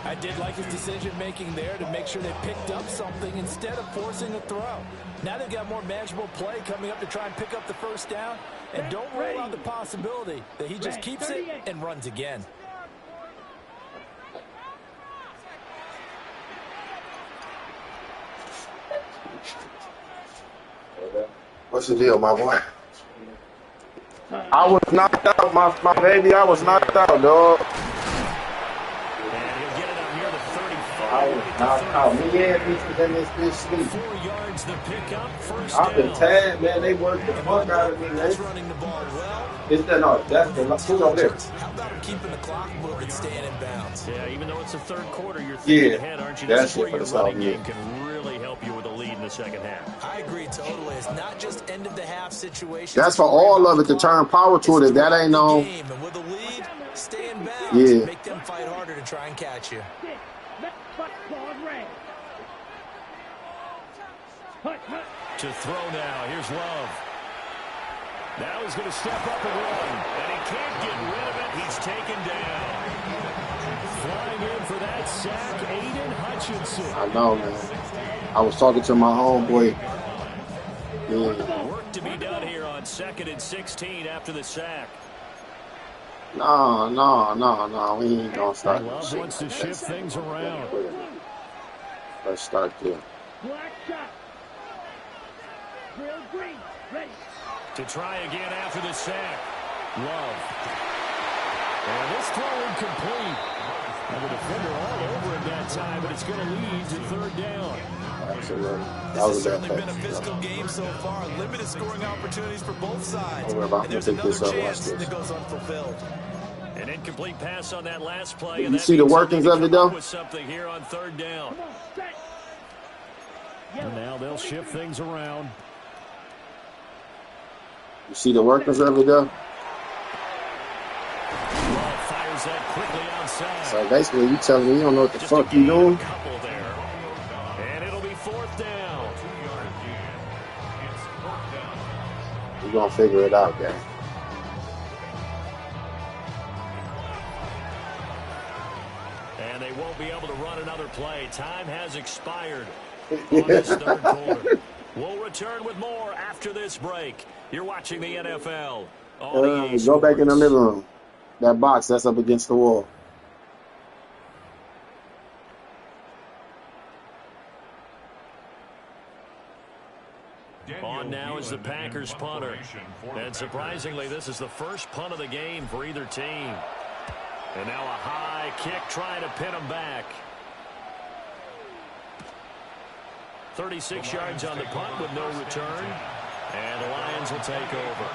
I did like his decision-making there to make sure they picked up something instead of forcing a throw. Now they've got more manageable play coming up to try and pick up the first down. And don't rule out the possibility that he just keeps it and runs again. What's the deal, my boy? I was knocked out, my baby. I was knocked out, dog. I was knocked out. Me and me was in this bitch sleep. 4 yards the pickup, first I've been down. tagged, man. They worked the fuck out of me, man. Running the ball well. It's that, no, that's the two over there. How about him keeping the clock moving, staying in bounds? Yeah, even though it's the third quarter, you're thinking ahead, aren't you? This That's is where it for your the running South, game can really help you with a lead in the second half. I agree totally. It's not just end of the half situation. That's for all of it to turn power to it. If that ain't no, And with a lead, stay in bounds. Yeah. Make them fight harder to try and catch you. To throw now. Here's Love. Now he's going to step up and run. And he can't get rid of it. He's taken down. Flying in for that sack, Aiden Hutchinson. I know, man. I was talking to my homeboy. Yeah. Work to be done here on 2nd and 16 after the sack. No. We ain't gonna start. Love wants to shift things around. Let's start there. Black shot. Drill green. Ready. To try again after the sack. Love. And this throw incomplete. And the defender all over him that time, but it's going to lead to third down. Absolutely. That This was has a bad certainly been a pass. physical game so far. Limited scoring opportunities for both sides. Don't worry about And it. there's Pick another this up. Watch chance this. that goes unfulfilled. An incomplete pass on that last play. You And that see the means workings they'll of need it, to come up though? with something here on third down. Come on, set. And now they'll shift things around. You see the workings of it, though? Ball fires that quickly outside. So basically, you telling me you don't know what the fuck you doing? Couple there. And it'll be fourth down. You're going to figure it out, guys. And they won't be able to run another play. Time has expired on this third quarter. We'll return with more after this break. You're watching the NFL on EA Go back in the Sports. living room. That box, that's up against the wall. On now is the Packers punter. And surprisingly, this is the first punt of the game for either team. And now a high kick trying to pin them back. 36 yards on the punt with no return. And the Lions will take over.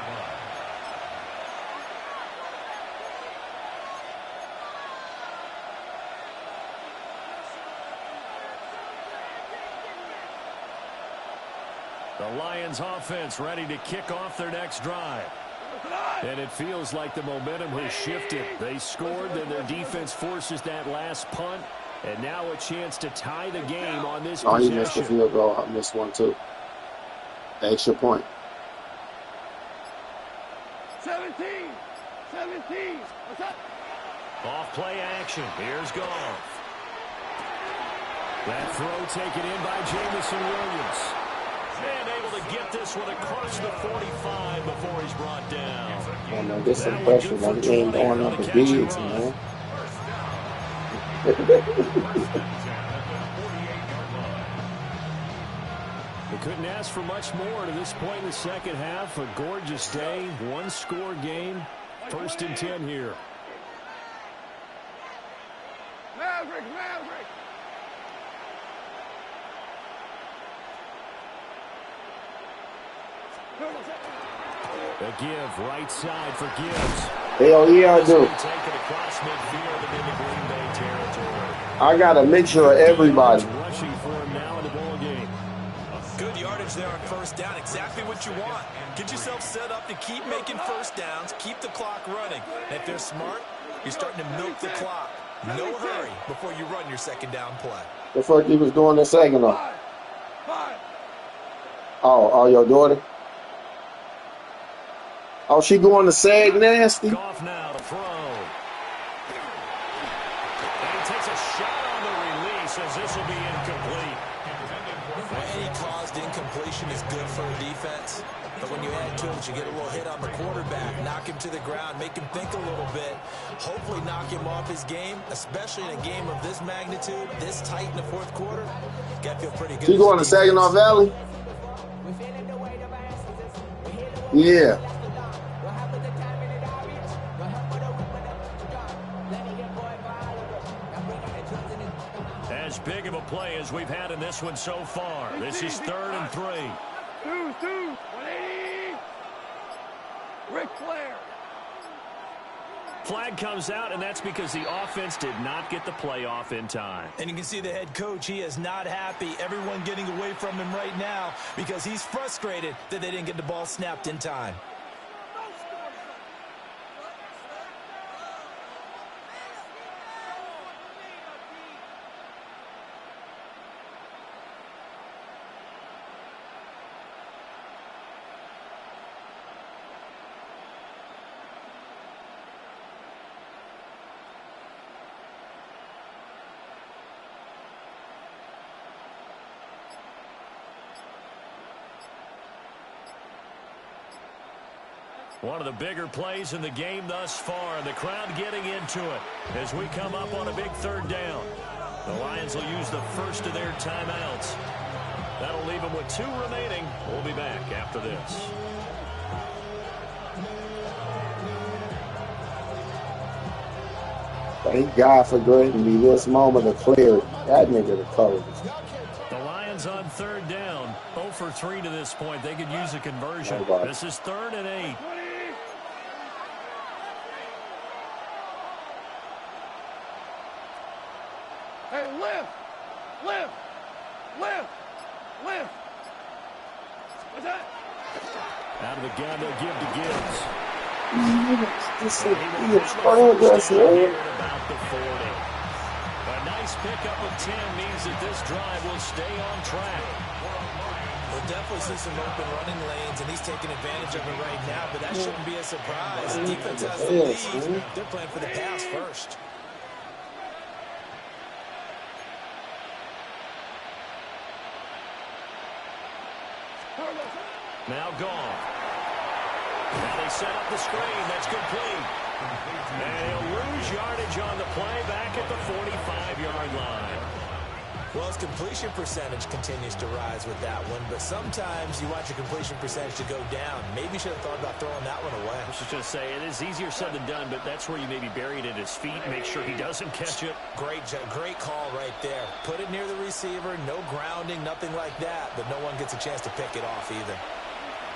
The Lions offense ready to kick off their next drive. And it feels like the momentum has shifted. They scored, then their defense forces that last punt. And now a chance to tie the game on this Oh, he missed the possession. field goal. I missed one, too. Extra point. 17. What's up? Off play action. Here's Goff. That throw taken in by Jamison Williams. And able to get this one across the 45 before he's brought down. Oh, man, this is pressure. Like, it ain't going up for bigs, man. They couldn't ask for much more to this point in the second half. A gorgeous day, one-score game. 1st and 10 here. Maverick. The give, right side for Gibbs. Hell yeah, I do. Take it across midfield and into Green Bay territory. I got a mixture of everybody. Rushing for him now in the ball game. Good yardage there on first down. Exactly what you want. Get yourself set up to keep making first downs. Keep the clock running. And if they're smart, you're starting to milk the clock. No hurry before you run your second down play. The fuck he was doing the second one? Oh, your daughter? Oh, she going to sag nasty? Goff now to throw. And he takes a shot on the release as this will be incomplete. Any caused incompletion is good for a defense. But when you add to it, you get a little hit on the quarterback, knock him to the ground, make him think a little bit, hopefully knock him off his game, especially in a game of this magnitude, this tight in the fourth quarter. Got to feel pretty good. She going to Saginaw Valley? Yeah. As big of a play as we've had in this one so far. This is 3rd and 3. 180. Ric Flair. Flag comes out, and that's because the offense did not get the play off in time. And you can see the head coach, he is not happy. Everyone getting away from him right now because he's frustrated that they didn't get the ball snapped in time. One of the bigger plays in the game thus far, and the crowd getting into it as we come up on a big 3rd down. The Lions will use the first of their timeouts. That'll leave them with 2 remaining. We'll be back after this. Thank God for granting me this moment of clarity. That nigga the colors. The Lions stands on third down. 0 for 3 to this point. They could use a conversion. This is 3rd and 8. Hey, lift! Lift! Lift! Lift! What's that? Out of the gun, they'll give to Gibbs. This is progress, man. About the 40. A nice pickup of 10 means that this drive will stay on track. We'll definitely see some open running lanes, and he's taking advantage of it right now, but that shouldn't be a surprise. The defense has the lead. They're playing for the pass first. Now gone. Now they set up the screen. That's complete. And he'll lose yardage on the play back at the 45-yard line. Well, his completion percentage continues to rise with that one, but sometimes you want your completion percentage to go down. Maybe you should have thought about throwing that one away. I was just going to say, it is easier said than done, but that's where you maybe bury it at his feet, make sure he doesn't catch it. Great call right there. Put it near the receiver, no grounding, nothing like that, but no one gets a chance to pick it off either.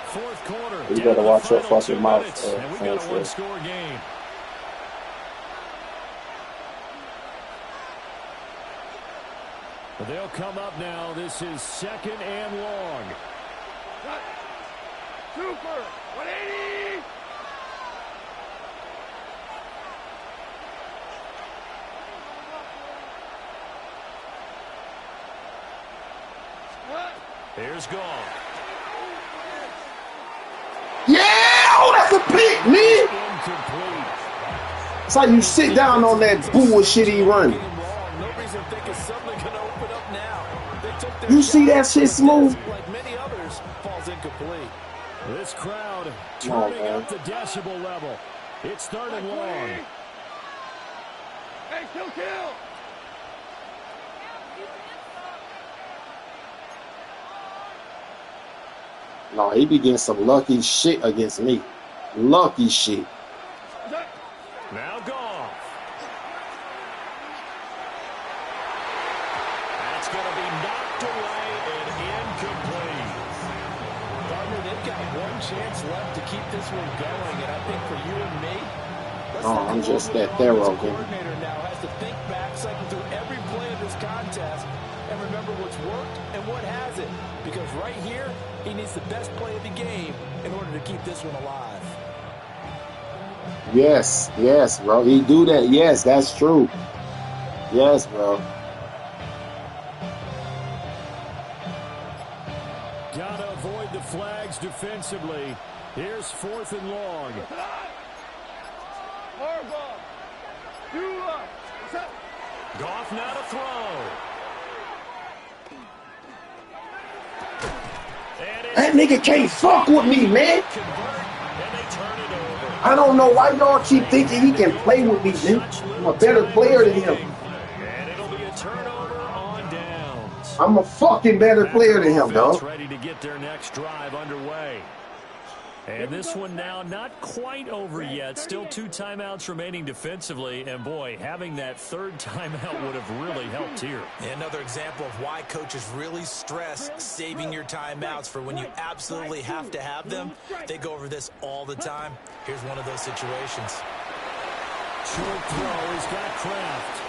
Fourth quarter. You better watch your fucking mouth. And we got a one-score game. They'll come up now. This is 2nd and long. Super! 180! Here's gone. Yeah! Oh, that's a pick, man! Incomplete. That's how you sit down on that bullshit he run. You see that shit smooth? Like many others, falls incomplete. This crowd turning up the decibel level. It's 3rd and long. Hey, kill! No, he be getting some lucky shit against me. Lucky shit. Now gone. That's going to be knocked away and incomplete. Gardner, they've got one chance left to keep this one going, and I think for you and me, I'm just that thorough, man. Coordinator now has to think back, cycle through every play of this contest, and remember what's worked and what hasn't. Because right here, he needs the best play of the game in order to keep this one alive. Yes, bro. He do that. Yes, that's true. Yes, bro. Gotta avoid the flags defensively. Here's 4th and long. Goff now to throw. That nigga can't fuck with me, man. I don't know why y'all keep thinking he can play with me, man. I'm a better player than him. And it'll be a turnover on downs. I'm a fucking better player than him, dog. Ready to get their next drive underway. And this one now not quite over yet. Still 2 timeouts remaining defensively. And, boy, having that 3rd timeout would have really helped here. Another example of why coaches really stress saving your timeouts for when you absolutely have to have them. They go over this all the time. Here's one of those situations. Short throw. He's got Kraft.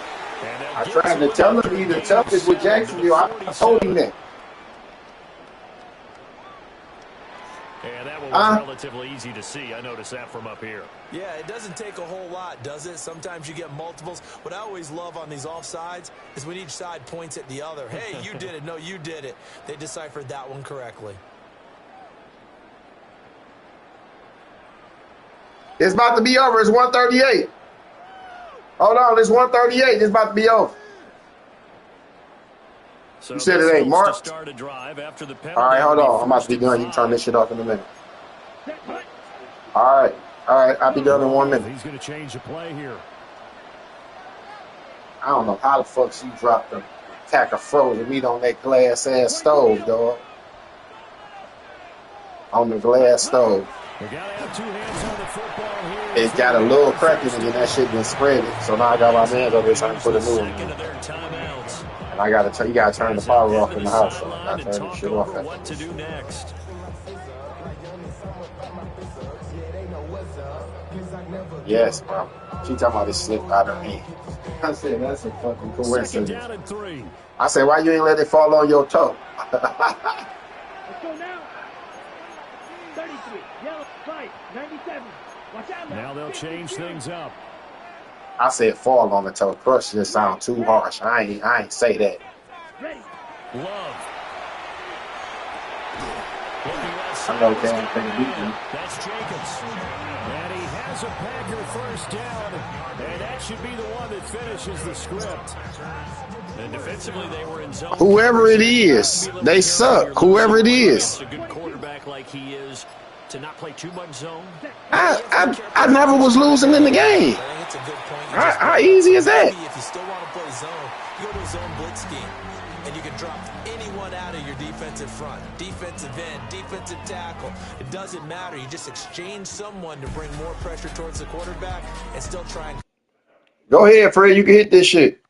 I tried to tell him he's the toughest with Jacksonville. I told him that. And that one was relatively easy to see. I noticed that from up here. Yeah, it doesn't take a whole lot, does it? Sometimes you get multiples. What I always love on these offsides is when each side points at the other. Hey, you did it. No, you did it. They deciphered that one correctly. It's about to be over. It's 1:38. Hold on, it's 1:38. It's about to be over. So you said it ain't marked? All right, hold on. I'm about to be done. You can turn this shit off in a minute. All right. I'll be done in 1 minute. He's going to change the play here. I don't know how the fuck she dropped a pack of frozen meat on that glass-ass stove, dog. On the glass stove. It got a little crack in it and that shit been spreading. So now I got my hands over here trying to put a new one. And I gotta you gotta turn the power off in the house. So I gotta turn the Talk shit off. over what to do next. Yes, bro. She talking about it slipped out of her hand. I said that's a fucking coincidence. Down and 3. I said, why you ain't let it fall on your toe? Let's go now. 33. Yellow flag. 97. Watch out now. Now they'll change things up. I said fall on the toe. Crush just sound too harsh. I ain't say that. Ready. Love. I know Cam can beat me. That's Jacobs. And he has a Packer first down. And that should be the one that finishes the script. And defensively, they were in zone. Whoever it is, they suck. Whoever it is. A good quarterback like he is to not play too much zone. I never was losing in the game. That's a good point. How easy is that? If you still want to play zone, you go to a zone blitz scheme. And you can drop anyone out of your defensive front, defensive end, defensive tackle. It doesn't matter. You just exchange someone to bring more pressure towards the quarterback and still try and... Go ahead, Fred. You can hit this shit.